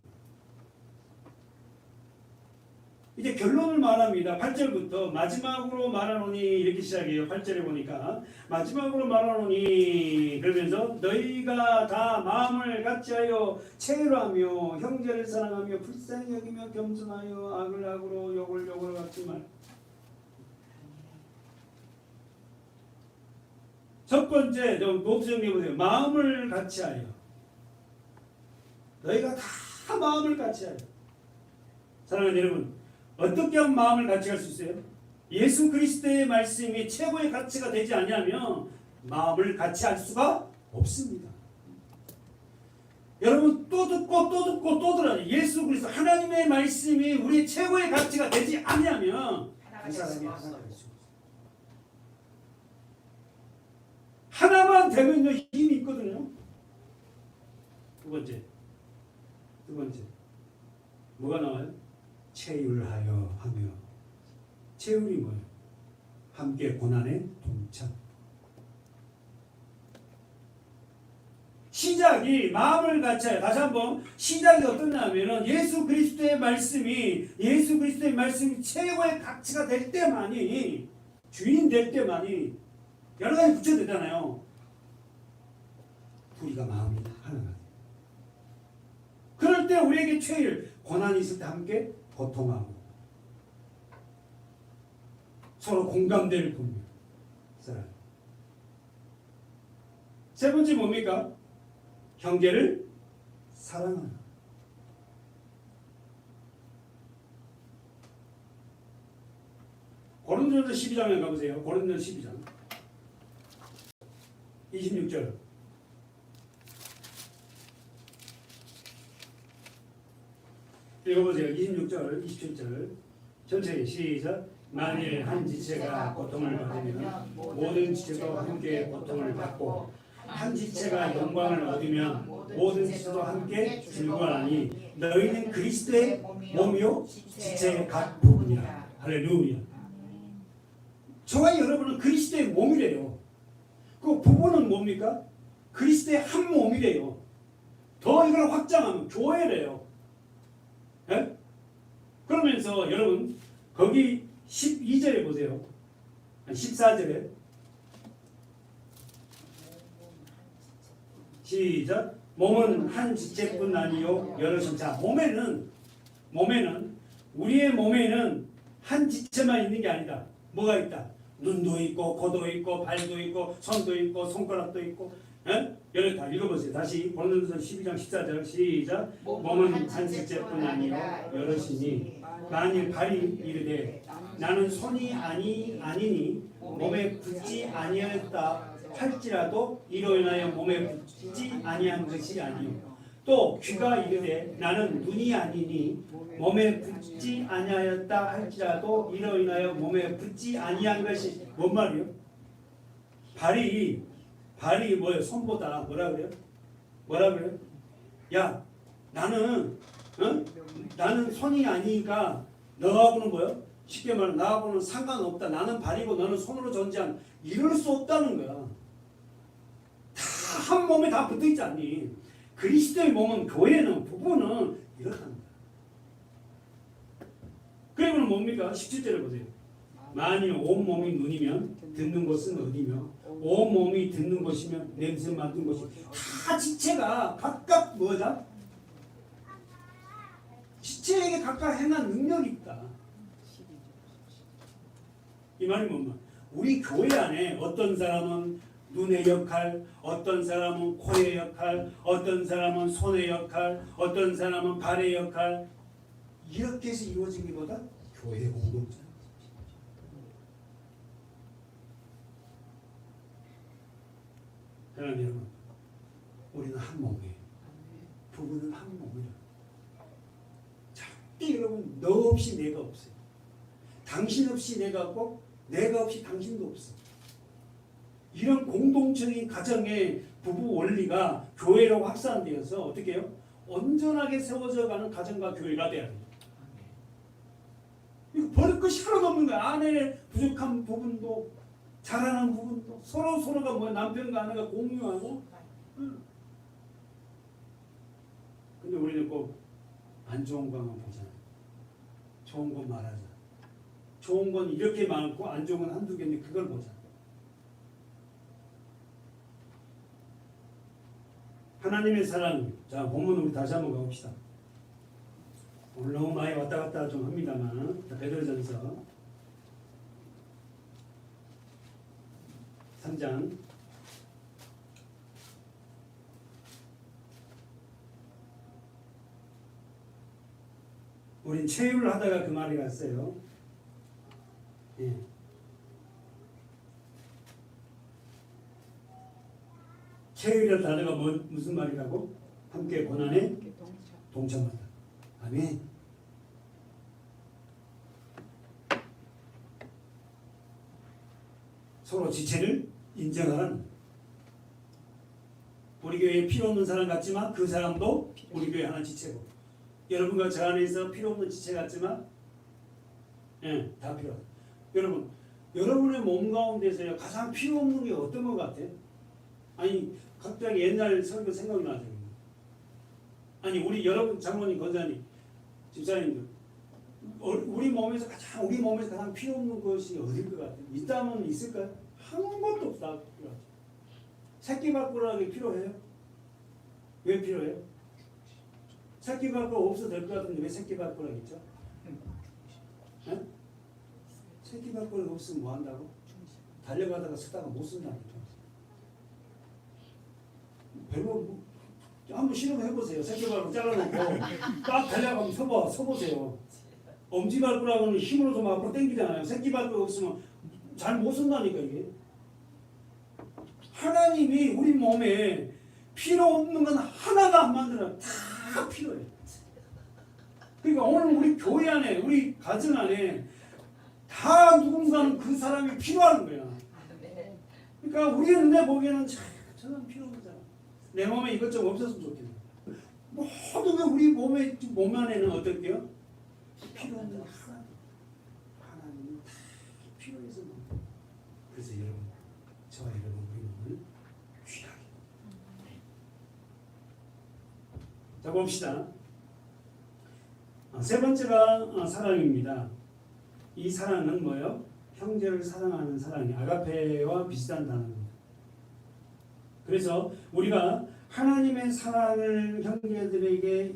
이제 결론을 말합니다. 8절부터 마지막으로 말하노니 이렇게 시작해요. 8절에 보니까 마지막으로 말하노니 그러면서 너희가 다 마음을 같이하여 체휼하며 형제를 사랑하며 불쌍히 여기며 겸손하여 악을 악으로 욕을 욕으로 갚지 말. 첫 번째 노트 정리해보세요. 마음을 같이하여. 너희가 다 마음을 같이하여. 사랑하는 여러분, 어떻게 하면 마음을 같이 할 수 있어요? 예수 그리스도의 말씀이 최고의 가치가 되지 않으면 마음을 같이 할 수가 없습니다. 여러분 또 듣고 또 듣고 또 들어요. 예수 그리스도 하나님의 말씀이 우리의 최고의 가치가 되지 않으면 그 사람이 하나가 될 수 없어요. 하나만 되면요 힘이 있거든요. 두 번째 뭐가 나와요? 체휼하여 하며. 체휼이 뭐예요? 함께 고난에 동참. 시작이 마음을 갖춰요. 다시 한번 시작이 어떠냐면은 예수 그리스도의 말씀이 최고의 가치가 될 때만이, 주인 될 때만이 여러 가지 붙여되잖아요. 우리가 마음이 하나가 돼요. 그럴 때 우리에게 최일 고난이 있을 때 함께 고통하고 서로 공감대를 품며 살아요. 세 번째 뭡니까? 형제를 사랑하는. 고린도전서 12장에 가보세요. 고린도전서 12장 26절. 읽어보세요. 26절, 27절. 전체의 시작. 만일 한 지체가 고통을 받으면 모든 지체도 함께 고통을 받고, 한 지체가 영광을 얻으면 모든 지체도 함께 즐거워하니 너희는 그리스도의 몸이요 지체의 각 부분이라. 할렐루야. 저와 여러분은 그리스도의 몸이래요. 그 부분은 뭡니까? 그리스도의 한 몸이래요. 더 이걸 확장하면 교회래요. 네? 그러면서 여러분 거기 12절에 보세요. 14절에 시작. 몸은 한 지체뿐 아니요 여럿이. 자, 몸에는 우리의 몸에는 한 지체만 있는 게 아니다. 뭐가 있다? 눈도 있고 코도 있고 발도 있고 손도 있고 손가락도 있고. 여러 다 읽어보세요. 다시 고린도전서 12장 14절 시작. 몸은 한 지체뿐 아니요 여럿이니 만일 발이 이르되 나는 손이 아니니 몸에 붙지 아니하였다 할지라도 이로 인하여 몸에 붙지 아니한 것이 아니요. 또 귀가 이르되 나는 눈이 아니니 몸에 붙지 아니하였다 할지라도 이로 인하여 몸에 붙지 아니한 것이 뭔 말이요? 발이 뭐예요? 손보다 뭐라 그래요? 야, 나는 손이 아니니까 너하고는 뭐예요? 쉽게 말하면 나하고는 상관없다. 나는 발이고 너는 손으로 존재한. 이럴 수 없다는 거야. 다 한 몸에 다 붙어 있지 않니? 그리스도의 몸은, 교회는, 부부는 이렇다는 거야. 그리고는 뭡니까? 17절을 보세요. 만일 온 몸이 눈이면 듣는 곳은 어디며 온 몸이 듣는 곳이면 냄새 맡는 곳이. 다 지체가 각각 뭐다? 지체에게 각각 행한 능력이 있다. 이 말이 뭔가? 우리 교회 안에 어떤 사람은 눈의 역할, 어떤 사람은 코의 역할, 어떤 사람은 손의 역할, 어떤 사람은 발의 역할, 이렇게 해서 이루어지기보다 교회 공동체. 그러나 여러분, 우리는 한 몸이에요. 부부는 한 몸이에요. 절대 여러분, 너 없이 내가 없어요. 당신 없이 내가 없고 내가 없이 당신도 없어. 이런 공동적인 가정의 부부 원리가 교회로 확산되어서 어떻게 해요? 온전하게 세워져가는 가정과 교회가 돼야 돼요. 이거 버릴 것이 하나도 없는 거야. 아내의 부족한 부분도 잘하는 부분도 서로가 뭐 남편과 아내가 공유하고. 근데 우리는 꼭 안 좋은 것만 보잖아. 좋은 건 말하자. 좋은 건 이렇게 많고 안 좋은 건 한두 개인데 그걸 보자. 하나님의 사랑. 자, 본문 우리 다시 한번 가봅시다. 오늘 너무 많이 왔다 갔다 좀 합니다만. 자, 베드로전서 3장 '우린 체유를 하다가 그 말이 갔어요. 예. 체유를 하다가 무슨 말이라고? 함께 고난에 동참하다. 아멘. 서로 지체를 인정하는. 우리 교회에 필요 없는 사람 같지만 그 사람도 우리 교회 하나 지체고, 여러분과 저 안에서 필요 없는 지체 같지만 예, 다 필요하다. 여러분, 여러분의 몸 가운데서 가장 필요 없는 게 어떤 것 같아? 아니, 갑자기 옛날 설교 생각나죠. 아니, 우리 여러분 장로님, 권사님, 집사님들, 우리 몸에서 가장 필요 없는 것이 어딜 것 같아요? 있다면 있을까요? 아무것도 없다. 새끼발가락이 필요해요? 왜 필요해요? 새끼발가락 없어도 될 것 같은데 왜 새끼발가락 있죠? 네? 새끼발가락 없으면 뭐 한다고? 달려가다가 쓰다가 못 쓴다니까. 별로 한번 실험해보세요. 새끼발가락 잘라놓고 딱 달려가면 서보세요. 엄지발가락은 힘으로 좀 앞으로 당기잖아요. 새끼발가락 없으면 잘 못 쓴다니까 이게. 하나님이 우리 몸에 필요 없는 건 하나가 안 만들어. 다 필요해. 그러니까 오늘 우리 교회 안에, 우리 가정 안에 다 누군가는 그 사람이 필요한 거야. 그러니까 우리는 내 보기에는 저 사람 필요 없잖아. 내 몸에 이것저것 없었으면 좋겠네. 모든 게 우리 몸 안에는 어떨게요? 필요 없는 하나님은 다 필요해서. 그래서 여러분, 저와 여러분 우리 몸을 귀하게. 자, 봅시다. 세 번째가 사랑입니다. 이 사랑은 뭐예요? 형제를 사랑하는 사랑이 아가페와 비슷한 단어입니다. 그래서 우리가 하나님의 사랑을 형제들에게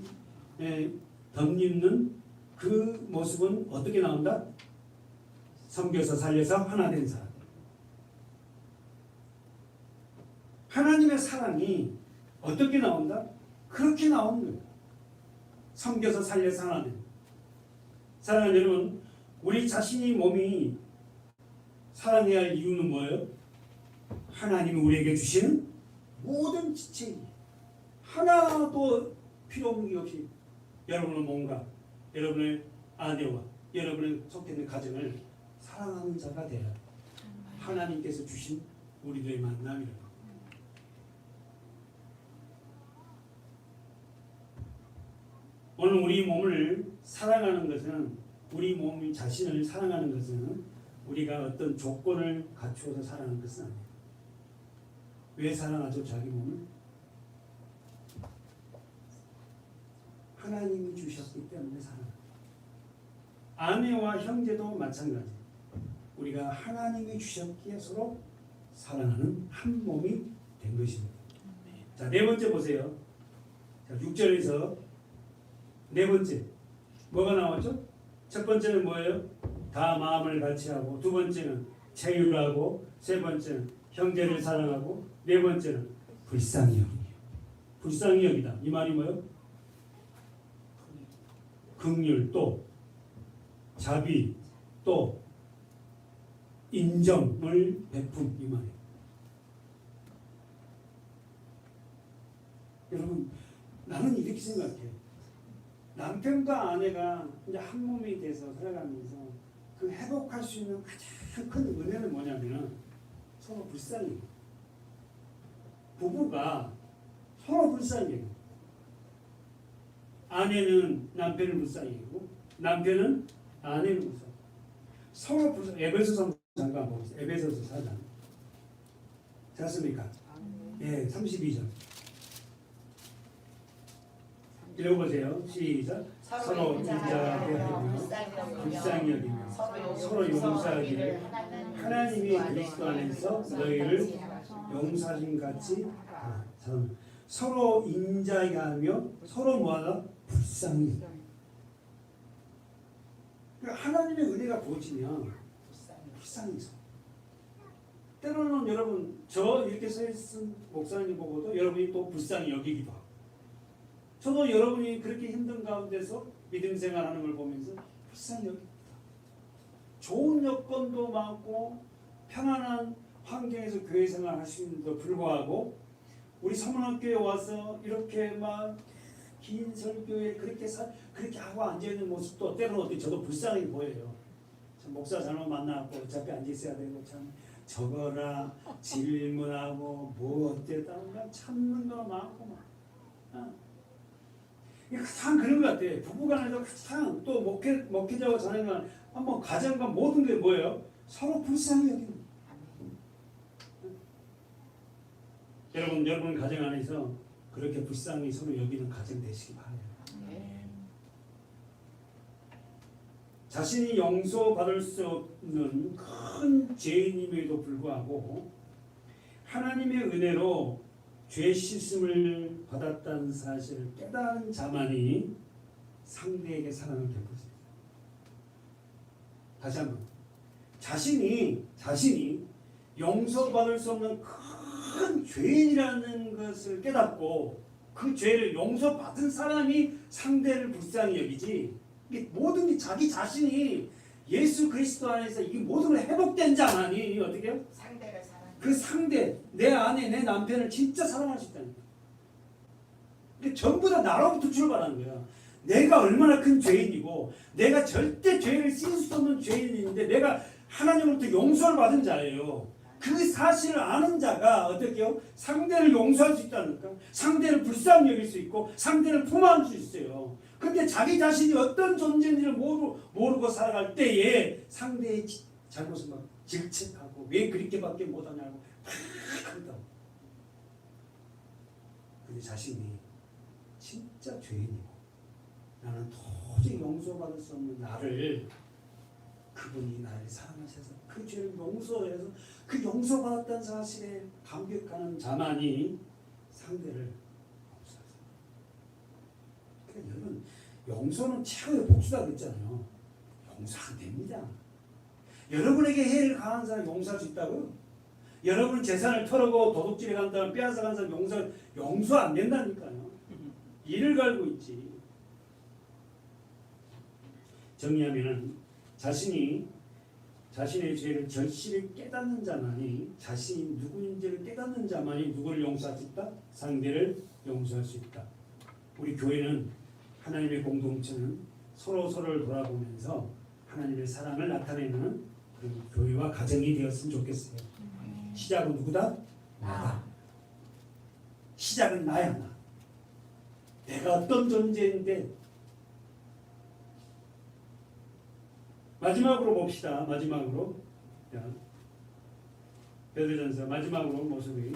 덧입는 그 모습은 어떻게 나온다? 섬겨서 살려서 하나 된 사랑. 하나님의 사랑이 어떻게 나온다? 그렇게 나오는 거예요. 섬겨서 살려서 하나 된. 사랑하는 여러분, 우리 자신이 몸이 사랑해야 할 이유는 뭐예요? 하나님이 우리에게 주시는 모든 지체 하나도 필요 없는 게 없이 여러분의 몸과 여러분의 아내와 여러분의 속해 있는 가정을 사랑하는 자가 되어야 하나님께서 주신 우리들의 만남이라고. 오늘 우리 몸을 사랑하는 것은, 우리 몸 자신을 사랑하는 것은 우리가 어떤 조건을 갖추어서 사랑하는 것은 아니에요. 왜 사랑하죠? 자기 몸을? 하나님이 주셨기 때문에 사랑합니다. 아내와 형제도 마찬가지. 우리가 하나님이 주셨기에 서로 사랑하는 한 몸이 된 것입니다. 자, 네 번째 보세요. 자, 6절에서 네 번째 뭐가 나왔죠? 첫 번째는 뭐예요? 다 마음을 같이 하고, 두 번째는 자유하고, 세 번째는 형제를 사랑하고, 네 번째는 불쌍히 여기요. 불쌍히 여기다. 이 말이 뭐예요? 긍휼, 또 자비, 또 인정을 베품, 이 말이에요. 여러분, 나는 이렇게 생각해. 남편과 아내가 이제 한 몸이 돼서 살아가면서 그 회복할 수 있는 가장 큰 은혜는 뭐냐면 서로 불쌍히. 부부가 서로 불쌍히. 아내는 남편을 불쌍히 하고 남편은 아내를 불쌍히. 서로 불쌍히. 에베소서 잠깐 보세요. 에베소서 4장. 됐습니까? 예, 32절. 읽어보세요. 시작. 서로 인자하게 하며 불쌍히 여기며 서로 용서하기를 하나님이 그리스도 안에서 너희를 용서하신 같이 서로 인자하게 하며 서로 뭐하다? 불쌍히. 그러니까 하나님의 은혜가 부어지면 불쌍히 서. 때로는 여러분 저 이렇게 써있은 목사님 보고도 여러분이 또 불쌍히 여기기도 하고, 저도 여러분이 그렇게 힘든 가운데서 믿음 생활하는 걸 보면서 불쌍히 여깁니다. 좋은 여건도 많고 편안한 환경에서 교회 생활할 수 있는데도 불구하고 우리 서문학교에 와서 이렇게 막 긴 설교에 그렇게 하고 앉아있는 모습도 때로는 어떻게 저도 불쌍히 보여요. 참 목사 잘못 만나고 어차피 앉아있어야 되고 참 적어라 질문하고 뭐 어때다 참는 거 많고 막. 이게 참 그런 것 같아. 부부간에도 참 또 목회자와 자녀간 한번 가정과 모든 게 뭐예요? 서로 불쌍히 여기는. 여러분 가정 안에서 그렇게 불쌍히 서로 여기는 가정 되시기 바래요. 자신이 용서받을 수 없는 큰 죄인임에도 불구하고 하나님의 은혜로 죄 씻음을 받았다는 사실을 깨달은 자만이 상대에게 사랑을 베풀 수 있어요. 다시 한번 자신이 용서받을 수 없는 큰 죄인이라는 것을 깨닫고 그 죄를 용서받은 사람이 상대를 불쌍히 여기지, 이게 모든 게 자기 자신이 예수 그리스도 안에서 이 모든 걸 회복된 자만이 어떻게 해요? 상대를 사랑. 그 상대, 내 아내, 내 남편을 진짜 사랑할 수 있다는 거야. 근데 전부 다 나로부터 출발하는 거야. 내가 얼마나 큰 죄인이고 내가 절대 죄를 씻을 수 없는 죄인인데 내가 하나님으로부터 용서를 받은 자예요. 그 사실을 아는 자가 어떻게 해요? 상대를 용서할 수 있다니까. 상대를 불쌍히 여길 수 있고 상대를 품어줄 수 있어요. 근데 자기 자신이 어떤 존재인지를 모르고 살아갈 때에 상대의 잘못을 막 질책하고 왜 그렇게밖에 못하냐고 막 그런다고. 근데 자신이 진짜 죄인이고 나는 도저히 용서받을 수 없는 나를 그분이 나를 사랑하셔서 그 죄를 용서해서 그 용서받았다는 사실에 감격하는 자만이 상대를 용서하세요. 그러니까 여러분 용서는 최고의 복수다 그랬잖아요. 용서 안 됩니다. 여러분에게 해를 가한 사람 용서할 수 있다고요? 여러분 재산을 털어고 도둑질에 간 사람 빼앗아 간 사람 용서 안 된다니까요. 이를 갈고 있지. 정리하면은 자신의 죄를 절실히 깨닫는 자만이 자신이 누구인지를 깨닫는 자만이 누구를 용서할 수 있다? 상대를 용서할 수 있다. 우리 교회는 하나님의 공동체는 서로를 돌아보면서 하나님의 사랑을 나타내는 그런 교회와 가정이 되었으면 좋겠어요. 시작은 누구다? 나다. 시작은 나야 나. 내가 어떤 존재인데 마지막으로 봅시다. 마지막으로 베드로전서 마지막으로 모습이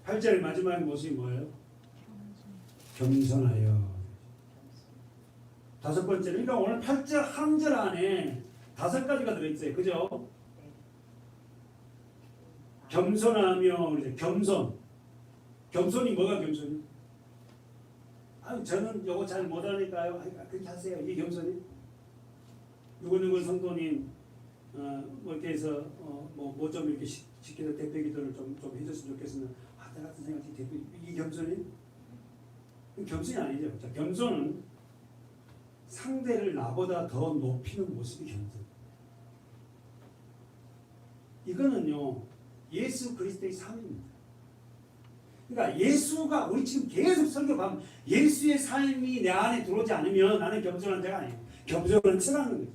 8절 마지막 모습이 뭐예요? 겸손하여. 다섯 번째, 그러니까 오늘 8절 한 절 안에 5가지가 들어있어요. 그죠? 겸손하며 그러죠. 겸손이 뭐가 겸손이? 저는 요거 잘 못하니까요. 그렇게 하세요. 이게 겸손이? 누구 성도님 뭐 이렇게 해서 뭐 좀 이렇게 시켜서 대표 기도를 좀 해줬으면 좋겠으면 나 같은 생각이 대표 이게 겸손이? 겸손이 아니죠. 자, 겸손은 상대를 나보다 더 높이는 모습이 겸손. 이거는요 예수 그리스도의 삶입니다. 그러니까 예수가 우리 지금 계속 설교하면 예수의 삶이 내 안에 들어오지 않으면 나는 겸손한 자가 아니에요. 겸손은 척하는 거지.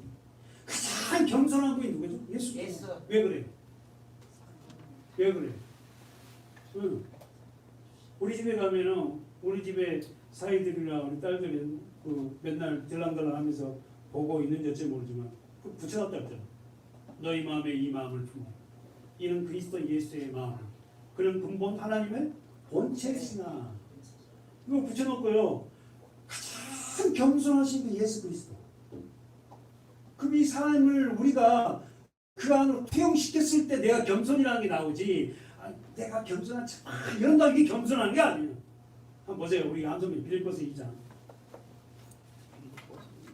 가장 겸손한 분이 누구죠? 예수. 왜 그래요? 왜 그래요? 우리 집에 가면은 우리 집에 사이들이나 우리 딸들이 그 맨날 들랑들랑하면서 보고 있는지 어찌 모르지만 붙여놨다 했잖아. 너희 마음에 이 마음을 품어. 이는 그리스도 예수의 마음. 그런 근본 하나님의 본체시나. 이거 붙여놓고요. 가장 겸손하신 분 예수 그리스도. 그럼 이 삶을 우리가 그 안으로 투영시켰을 때 내가 겸손이라는 게 나오지. 내가 겸손한 척 이런다 이게 겸손한 게 아니에요. 한번 보세요. 우리 암송이 빌립보서 2장.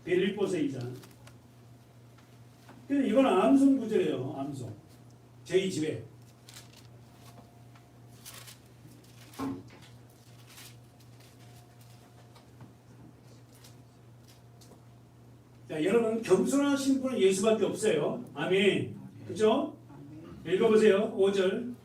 빌립보서 2장. 이거는 암송 구절이에요. 암송. 저희 집에. 자, 여러분 겸손하신 분은 예수밖에 없어요. 아멘. 그렇죠? 읽어보세요. 5절.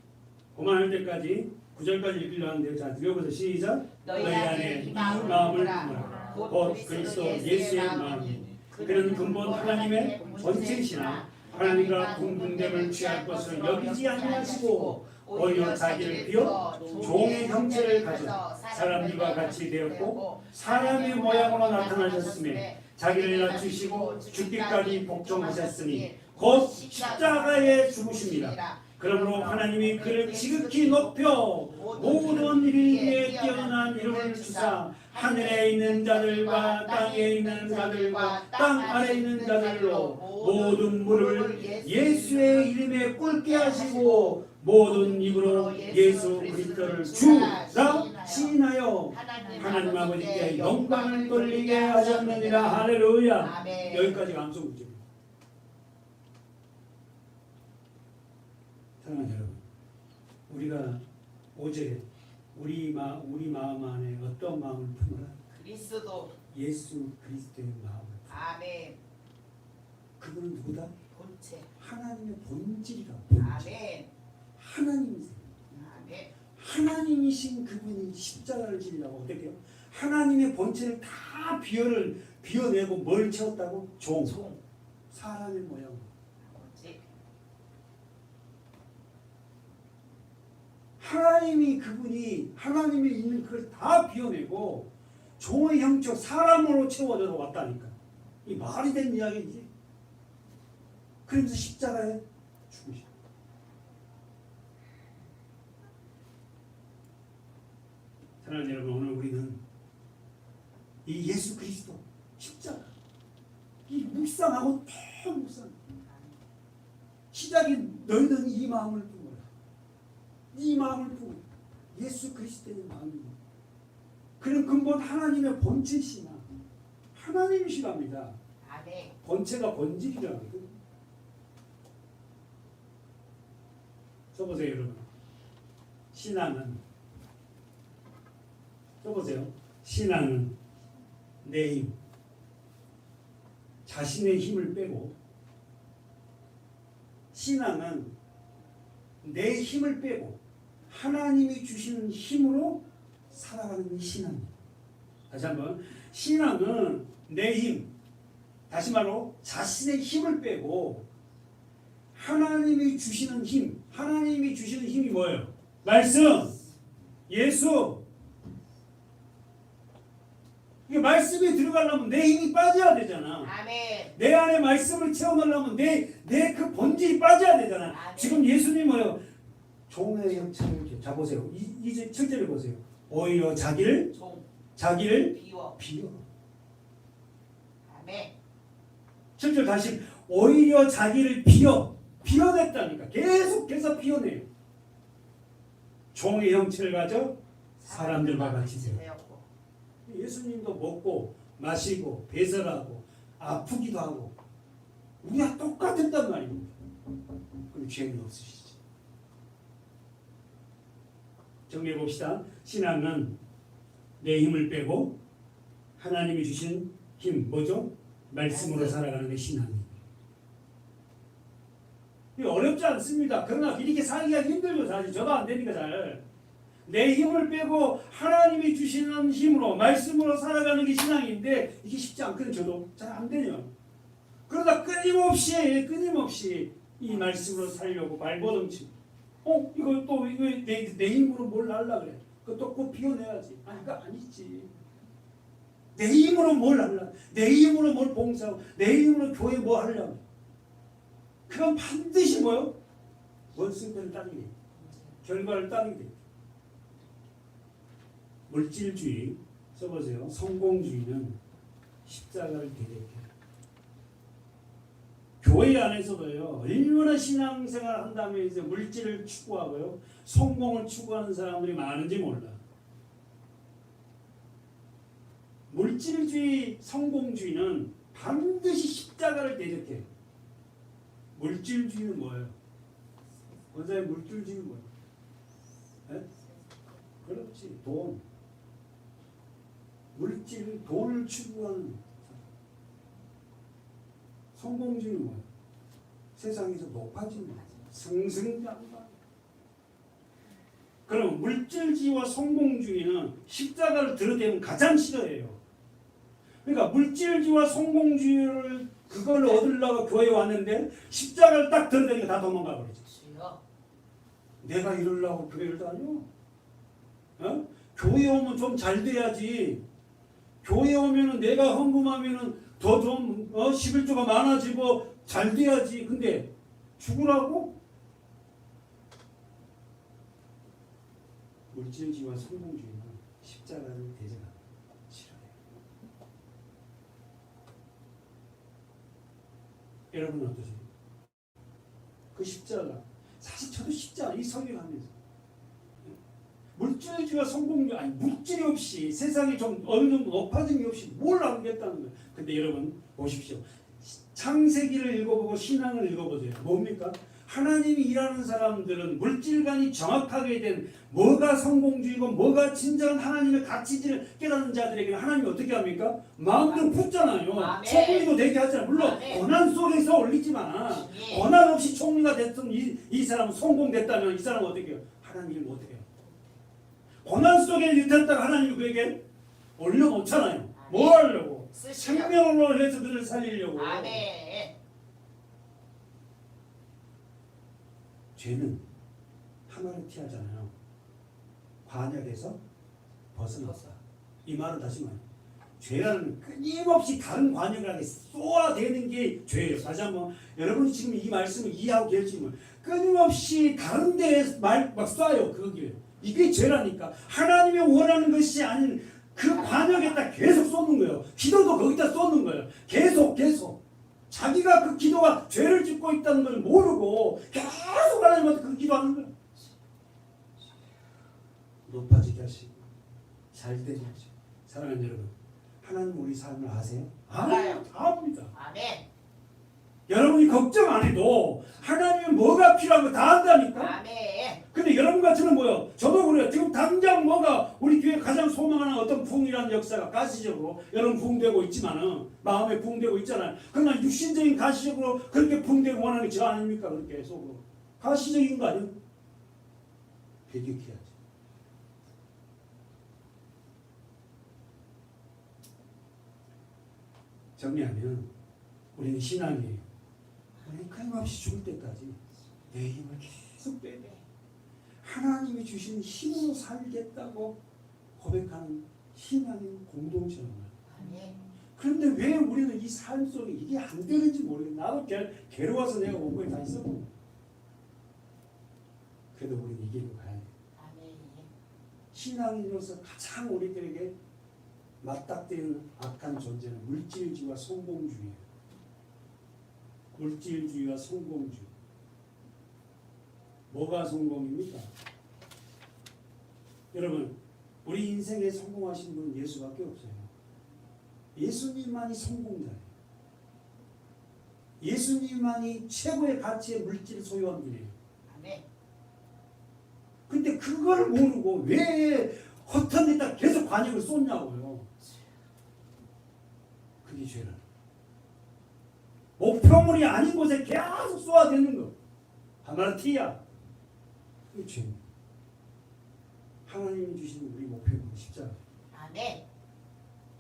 그만할 때까지 9절까지 읽으려 하는데요. 자, 읽어보세요. 시작. 너희 안에 이 마음을 품으라. 곧 그리스도 예수의 마음이 그는 근본 하나님의 본체이시나 하나님과 동분됨을 취할 것을 여기지 아니하시고 오히려 자기를 비워 종의 형체를 가져 사람들과 같이 되었고 사람의 모양으로 나타나셨음에 자기를 낮추시고 죽기까지 복종하셨으니 곧 십자가에 죽으십니다. 그러므로 하나님이 그를 지극히 높여 모든 일 위에 뛰어난 이름을 주사 하늘에 있는 자들과 땅에 있는 자들과 땅 아래에 있는 자들로 모든 무릎을 예수의 이름에 꿇게 하시고 모든 입으로 예수 그리스도를 주라 시인하여 하나님 아버지께 영광을 돌리게 하셨느니라. 할렐루야. 아멘. 여기까지가 암송구절입니다. 사랑하는 여러분, 우리가 5절에 우리 마음 안에 어떤 마음을 품으라? 그리스도. 예수 그리스도의 마음을 품으라. 아멘. 그분은 누구다? 본체. 하나님의 본질이라. 본질. 아멘. 하나님이세요. 아멘. 하나님이신 그분이 십자가를 지려고 어떻게 해요? 하나님의 본체를 다 비워내고 뭘 채웠다고? 종. 사람의 모양. 아버지. 하나님이 그분이 하나님이 있는 그걸 다 비워내고 종의 형체 사람으로 채워져 왔다니까. 이 말이 된 이야기지. 그러면서 십자가에 죽으셔. 사랑하는 여러분, 오늘 우리는 이 예수 그리스도 십자가 이 묵상하고 더 묵상. 시작이 너희는 이 마음을 품어라. 이 마음을 품어. 예수 그리스도의 마음입니다. 그런 근본 하나님의 본체시나 하나님이시랍니다. 아멘. 본체가 본질이라고 하거든요. 써보세요 여러분. 신앙은 써보세요. 신앙은 내 힘, 자신의 힘을 빼고 신앙은 내 힘을 빼고 하나님이 주시는 힘으로 살아가는 게 신앙입니다. 다시 한번, 신앙은 내 힘, 다시 말로 자신의 힘을 빼고 하나님이 주시는 힘, 하나님이 주시는 힘이 뭐예요? 말씀, 예수. 이게 말씀에 들어가려면 내 힘이 빠져야 되잖아. 아멘. 내 안에 말씀을 채워넣으려면 내 그 본질이 빠져야 되잖아. 아멘. 지금 예수님 뭐예요? 종의 형체를 잡으세요. 이제 7절을 보세요. 오히려 자기를 비워. 아멘. 7절 다시 오히려 자기를 비워냈다니까. 계속해서 비워내요. 종의 형체를 가져 사람들과 같이 돼요. 예수님도 먹고 마시고 배설하고 아프기도 하고 우리가 똑같았단 말입니다. 그럼 죄는 없으시지. 정리해 봅시다. 신앙은 내 힘을 빼고 하나님이 주신 힘 뭐죠? 말씀으로 살아가는 게 신앙입니다. 어렵지 않습니다. 그러나 이렇게 살기가 힘들죠. 사실 저도 안 되니까 잘. 내 힘을 빼고 하나님이 주시는 힘으로 말씀으로 살아가는 게 신앙인데 이게 쉽지 않거든요. 저도 잘 안 돼요. 그러다 끊임없이 이 말씀으로 살려고 발버둥치고 이거 또 이거 내 힘으로 뭘 하려 그래. 그것도 꼭 비워내야지. 아니 그거 아니지. 내 힘으로 뭘 하려. 내 힘으로 뭘 봉사하고 내 힘으로 교회 뭐 하려고. 그건 반드시 뭐요? 원승대를 따르게 돼. 결과를 따르게 돼. 물질주의 써보세요. 성공주의는 십자가를 대적해요. 교회 안에서도요. 얼마나 신앙생활 한 다음에 이제 물질을 추구하고요. 성공을 추구하는 사람들이 많은지 몰라. 물질주의, 성공주의는 반드시 십자가를 대적해요. 물질주의는 뭐예요? 원사의 물질주의는 뭐예요? 네? 그렇지, 돈. 물질, 돈을 추구하는 성공주의는 뭐예요? 세상에서 높아지는 거예요. 승승장구하는. 그럼 물질주의와 성공주의는 십자가를 들어대면 가장 싫어해요. 그러니까 물질주의와 성공주의를 그걸 얻으려고 교회 왔는데 십자가를 딱 들으니까 다 도망가 버리죠. 주여. 내가 이러려고 교회를 다녀? 어? 교회 오면 좀 잘 돼야지. 교회 오면은 내가 헌금하면은 더 좀 11조가 많아지고 잘 돼야지. 근데 죽으라고? 물질주의와 성공주의는 십자가를 대적하는 싫어해요. 여러분 어떠세요? 그 십자가 사실 저도 십자가 이 설교하면서 물질주의와 성공주의 아니 물질이 없이 세상이 좀 어느 정도 높아진 게 없이 뭘 알겠다는 거예요. 근데 여러분 보십시오. 창세기를 읽어보고 신앙을 읽어보세요. 뭡니까? 하나님이 일하는 사람들은 물질관이 정확하게 된 뭐가 성공주의고 뭐가 진정한 하나님의 가치를 깨닫는 자들에게는 하나님이 어떻게 합니까? 마음대로 붙잖아요. 아멘. 총리도 되게 하잖아요. 물론 아멘. 고난 속에서 올리지만 예. 고난 없이 총리가 됐던 이 사람은 성공됐다면 이 사람은 어떻게 해요? 하나님을 어떻게 해요? 고난 속에 유태했다가 하나님이 그에게 올려놓잖아요. 뭐 하려고? 쓰시려. 생명으로 해서 그를 살리려고. 아멘. 죄는 하마르티하잖아요. 관역에서 벗어났다. 이 말은 다시 말해요. 죄라는 끊임없이 다른 관역을 하게 쏘아대는 게 죄예요. 다시 한번 여러분이 지금 이 말씀을 이해하고 계시면 끊임없이 다른 데에 막 쏴요. 그게 이게 죄라니까. 하나님이 원하는 것이 아닌 그 관역에다 계속 쏘는 거예요. 기도도 거기다 쏘는 거예요. 계속. 자기가 그 기도가 죄를 짓고 있다는 걸 모르고 계속 하나님한테 그 기도하는 거예요. 높아지게 하시고 잘 되게 하시고. 사랑하는 여러분, 하나님 우리 삶을 아세요? 알아요. 다 압니다. 아멘. 여러분이 걱정 안 해도 하나님은 뭐가 필요한 거 다 안다니까. 아멘. 근데 여러분 같이는 뭐요? 저도 그래요. 지금 당장 뭐가 우리 교회 가장 소망하는 어떤 부흥이라는 역사가 가시적으로 여러분 부흥되고 있지만은 마음에 부흥되고 있잖아요. 그러나 육신적인 가시적으로 그렇게 부흥되고 원하는 게 저 아닙니까? 그렇게 속으로 가시적인 거 아니에요? 배격해야지. 정리하면 우리는 신앙이에요. 우리는 끊임없이 죽을 때까지 내 힘을 계속 빼내. 하나님이 주신 힘으로 살겠다고 고백하는 신앙의 공동체라는 거예요. 아멘. 그런데 왜 우리는 이 삶 속에 이게 안 되는지 모르겠어요. 나도 괴로워서 내가 원고에 다 있어. 그래도 우리는 이기고 가야 돼요. 아멘. 신앙인으로서 가장 우리들에게 맞닥뜨리는 악한 존재는 물질주의와 성공주의예요. 물질주의와 성공주의. 뭐가 성공입니까? 여러분, 우리 인생에 성공하신 분은 예수밖에 없어요. 예수님만이 성공자예요. 예수님만이 최고의 가치의 물질을 소유한 분이에요. 아멘. 근데 그걸 모르고 왜 허튼 데다 계속 관역을 쏟냐고요. 그게 죄라. 목표물이 아닌 곳에 계속 쏘아대는 거. 하마르티야. 그게 죄입니다. 하나님이 주신 우리 목표는 십자가. 아멘.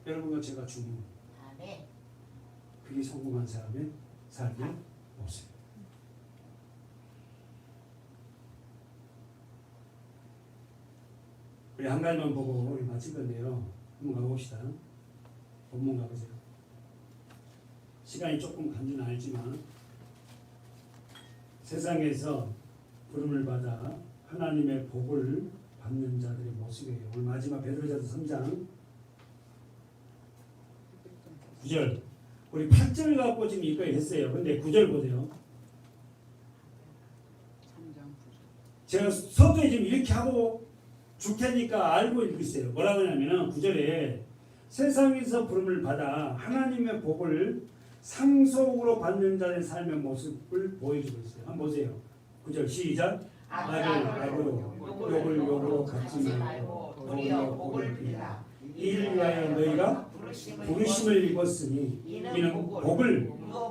여러분과 제가 주는 아멘. 그게 성공한 사람의 삶의 모습. 우리 한 가지만 보고 우리 마칠 건데요. 한번 가봅시다. 본문 가보세요. 시간이 조금 간지는 알지만 세상에서 부름을 받아 하나님의 복을 받는 자들의 모습이에요. 오늘 마지막 베드로전서 3장 9절. 우리 8절 갖고 지금 이거에 했어요. 근데 9절 보세요. 제가 서두에 지금 이렇게 하고 줄 테니까 알고 읽으세요. 뭐라고 하냐면은 9절에 세상에서 부름을 받아 하나님의 복을 상속으로 받는 자의 삶의 모습을 보여주고 있어요. 한번 보세요. 9절 시작. 악을 악으로 욕을 욕으로 갚지 말고 도리어 복을 빌라. 이를 위하여 너희가 부르심을 입었으니 이는 복을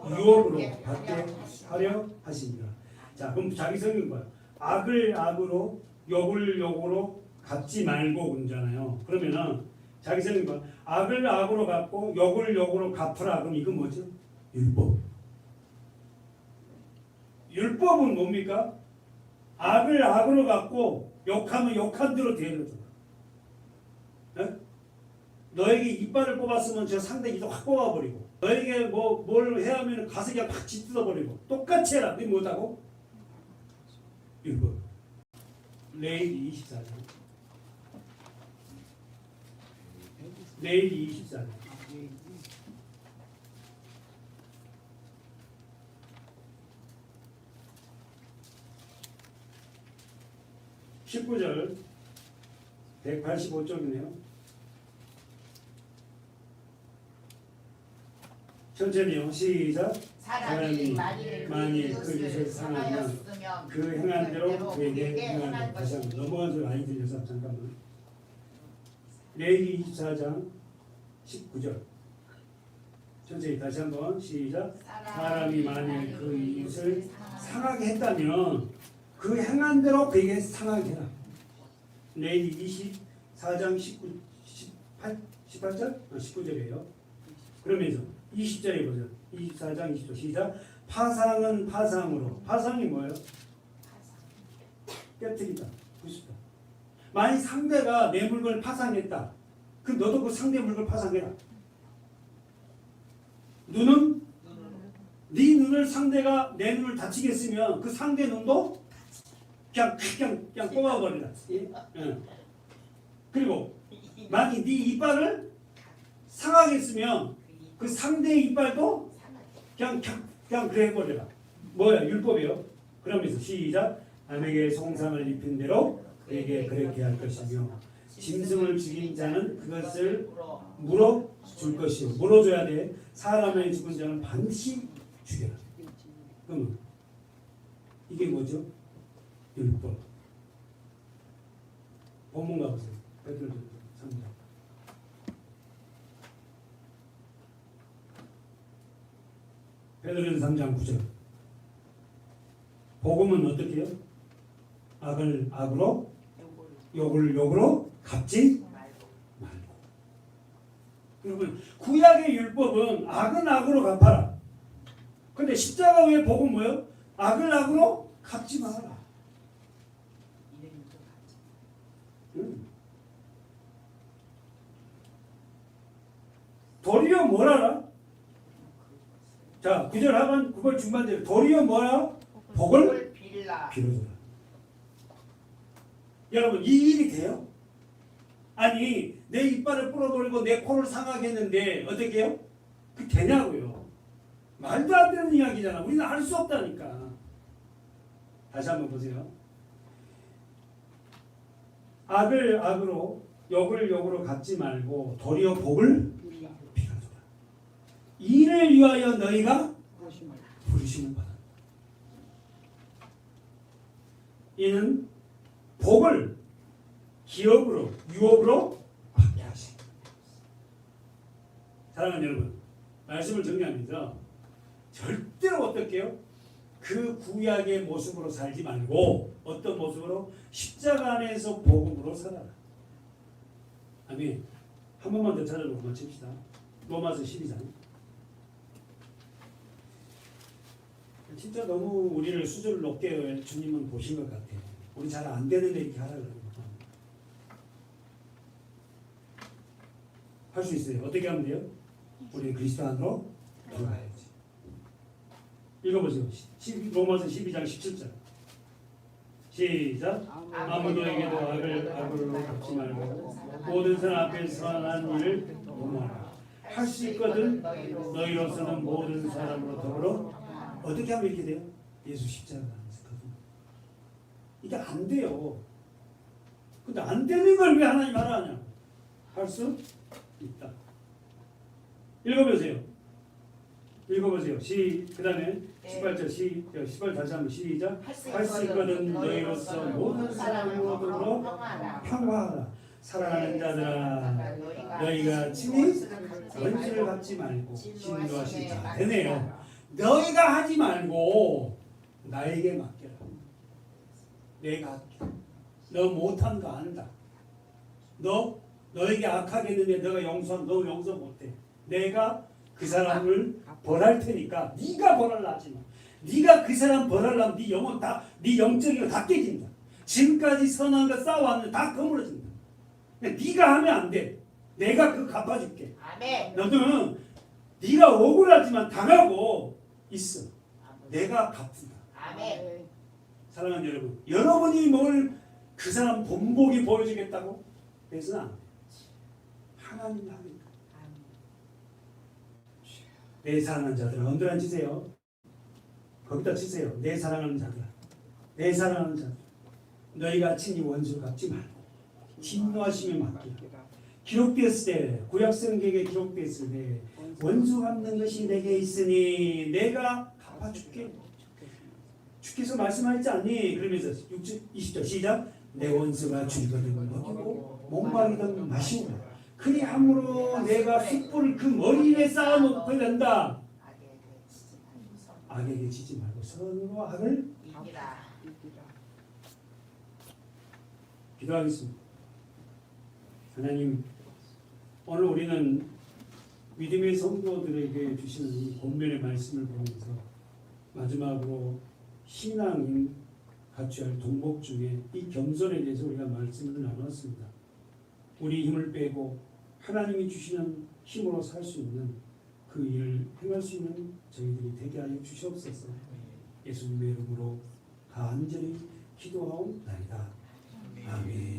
유업으로 받게 하려 하십니다. 자, 그럼 자기 성경 봐요. 악을 악으로 욕을 욕으로 갚지 말고 그러잖아요. 그러면은 자기 성경 봐. 악을 악으로 갚고 욕을 욕으로 갚으라. 그럼 이건 뭐죠? 율법. 율법은 뭡니까? 악을 악으로 갖고 욕하면 욕한 대로 대해줘. 네? 너에게 이빨을 뽑았으면 저 상대 이도 확 뽑아버리고, 너에게 뭘 해야 하면 가서 그냥 팍 찢어버리고, 똑같이 해라. 너 뭐다고? 율법. 레위기 24장. 레위기 24장. 19절 185쪽이네요. 천천히요. 시작. 사람이 만일 그 이웃을 상하였으면 그 행한 대로 그에게 행한다. 다시 한번 넘어간 소리 많이 들려서 잠깐만. 레위기 24장 19절. 천천히 다시 한번 시작. 사람이 만일 그 이웃을 상하게 했다면 그 행한 대로 그에게 상하게 해라. 레위기 24장 18절? 19절이에요. 그러면서 20절에 보죠. 24장 20절 시작. 파상은 파상으로. 파상이 뭐예요? 깨뜨리다, 부수다. 만약 상대가 내 물건을 파상했다. 그럼 너도 그 상대 물건을 파상해라. 눈은 네 눈을 상대가 내 눈을 다치게 했으면 그 상대 눈도 그냥 뽑아버리라. 예. 그리고 만약 네 이빨을 상하게 했으면 그 상대의 이빨도 그냥 그래 해버려라. 뭐야? 율법이요. 그러면서 시작. 남에게 송상을 입힌 대로 그에게 그렇게 할 것이며 짐승을 죽인 자는 그것을 물어줄 것이요. 물어줘야 돼. 사람의 죽은 자는 반드시 죽여라. 그러면 이게 뭐죠? 율법. 본문 가보세요. 베드로전서 3장. 베드로전서 3장 9절. 복음은 어떻게 해요? 악을 악으로, 욕을 욕으로 갚지 말고. 여러분, 구약의 율법은 악은 악으로 갚아라. 근데 십자가 외에 복음 뭐예요? 악을 악으로 갚지 마라. 도리어 뭘 알아? 자, 9절 하반 9절 중반절 도리어 뭐야? 복을 빌어줘라. 여러분, 이 일이 돼요? 아니, 내 이빨을 부러버리고 내 코를 상하게 했는데 어떻게 해요? 그 되냐고요. 말도 안 되는 이야기잖아. 우리는 할 수 없다니까. 다시 한번 보세요. 악을 악으로, 욕을 욕으로 갚지 말고 도리어 복을 빌어줘라. 이를 위하여 너희가 부르심을 받아. 이는 복을 기업으로, 유업으로 받게 하시. 사랑하는 여러분, 말씀을 정리하면서 절대로 어떻게 해요? 그 구약의 모습으로 살지 말고 어떤 모습으로? 십자가 안에서 복음으로 살아라. 아멘. 한 번만 더 찾아보고 마칩시다. 로마서 12장. 진짜 너무 우리를 수준을 높게 주님은 보신 것 같아요. 우리 잘 안 되는데 이렇게 하라 그러는 거. 할 수 있어요. 어떻게 하면 돼요? 우리 그리스도 안으로 들어가야지. 읽어보세요. 로마서 12장 17절. 시작. 아무도에게도 악을 악으로 갚지 말고 모든 사람 앞에 선한 일을 도모하라. 할 수 있거든 너희로서는 모든 사람으로 더불어. 어떻게 하면 이렇게 돼요? 예수 십자가 안에서 거듭. 이게 안 돼요. 근데 안 되는 걸 왜 하나님 하라 하냐? 할 수 있다. 읽어보세요. 읽어보세요. 그 다음에 18절 18 다시 한번 시작. 할 수 있거든 너희로서 모든 사람으로 더불어 평화하라. 사랑하는 자들아 너희가 친히 원수를 갚지 말고 진노하신 자 되네요. 너희가 하지 말고 나에게 맡겨라. 내가 할게. 너 못한 거 안다. 너에게 악하게 했는데 너가 너 용서 못해. 내가 그 사람을 벌할 테니까 네가 벌하려 하지 마. 네가 그 사람 벌하려면 네 영혼 다, 네 영적이가 다 깨진다. 지금까지 선한 거 쌓아왔는데 다 거물어진다. 네가 하면 안 돼. 내가 그거 갚아줄게. 아멘. 너는 네가 억울하지만 당하고 있어. 내가 갚는다. 아멘. 사랑하는 여러분, 여러분이 뭘 그 사람 본보기 보여주겠다고? 그래서는 안 돼. 하나님이 하니까. 내 사랑하는 자들아, 언더라인 치세요. 거기다 치세요. 내 사랑하는 자들아, 내 사랑하는 자들, 너희가 친히 원수 갚지 말고 진노하심에 맡기라. 기록되었을 때, 구약 성경에 기록되었을 때 원수 갚는 것이 내게 있으니 내가 갚아줄게. 주께서 말씀하셨지 않니? 그러면서 20절 시작. 내 원수가 줄거든 먹이고 목마르던 마시고 그리함으로 내가 숯불을 그 머리 위에 쌓아놓게 된다. 악에게 지지 말고 선으로 악을 이기라. 기도하겠습니다. 하나님, 오늘 우리는 믿음의 성도들에게 주시는 이 본면의 말씀을 보면서 마지막으로 신앙인 갖춰야 할 동목 중에 이 겸손에 대해서 우리가 말씀을 나눴습니다. 우리 힘을 빼고 하나님이 주시는 힘으로 살 수 있는 그 일을 행할 수 있는 저희들이 되게 하여 주시옵소서. 예수님의 이름으로 간절히 기도하옵나이다. 아멘.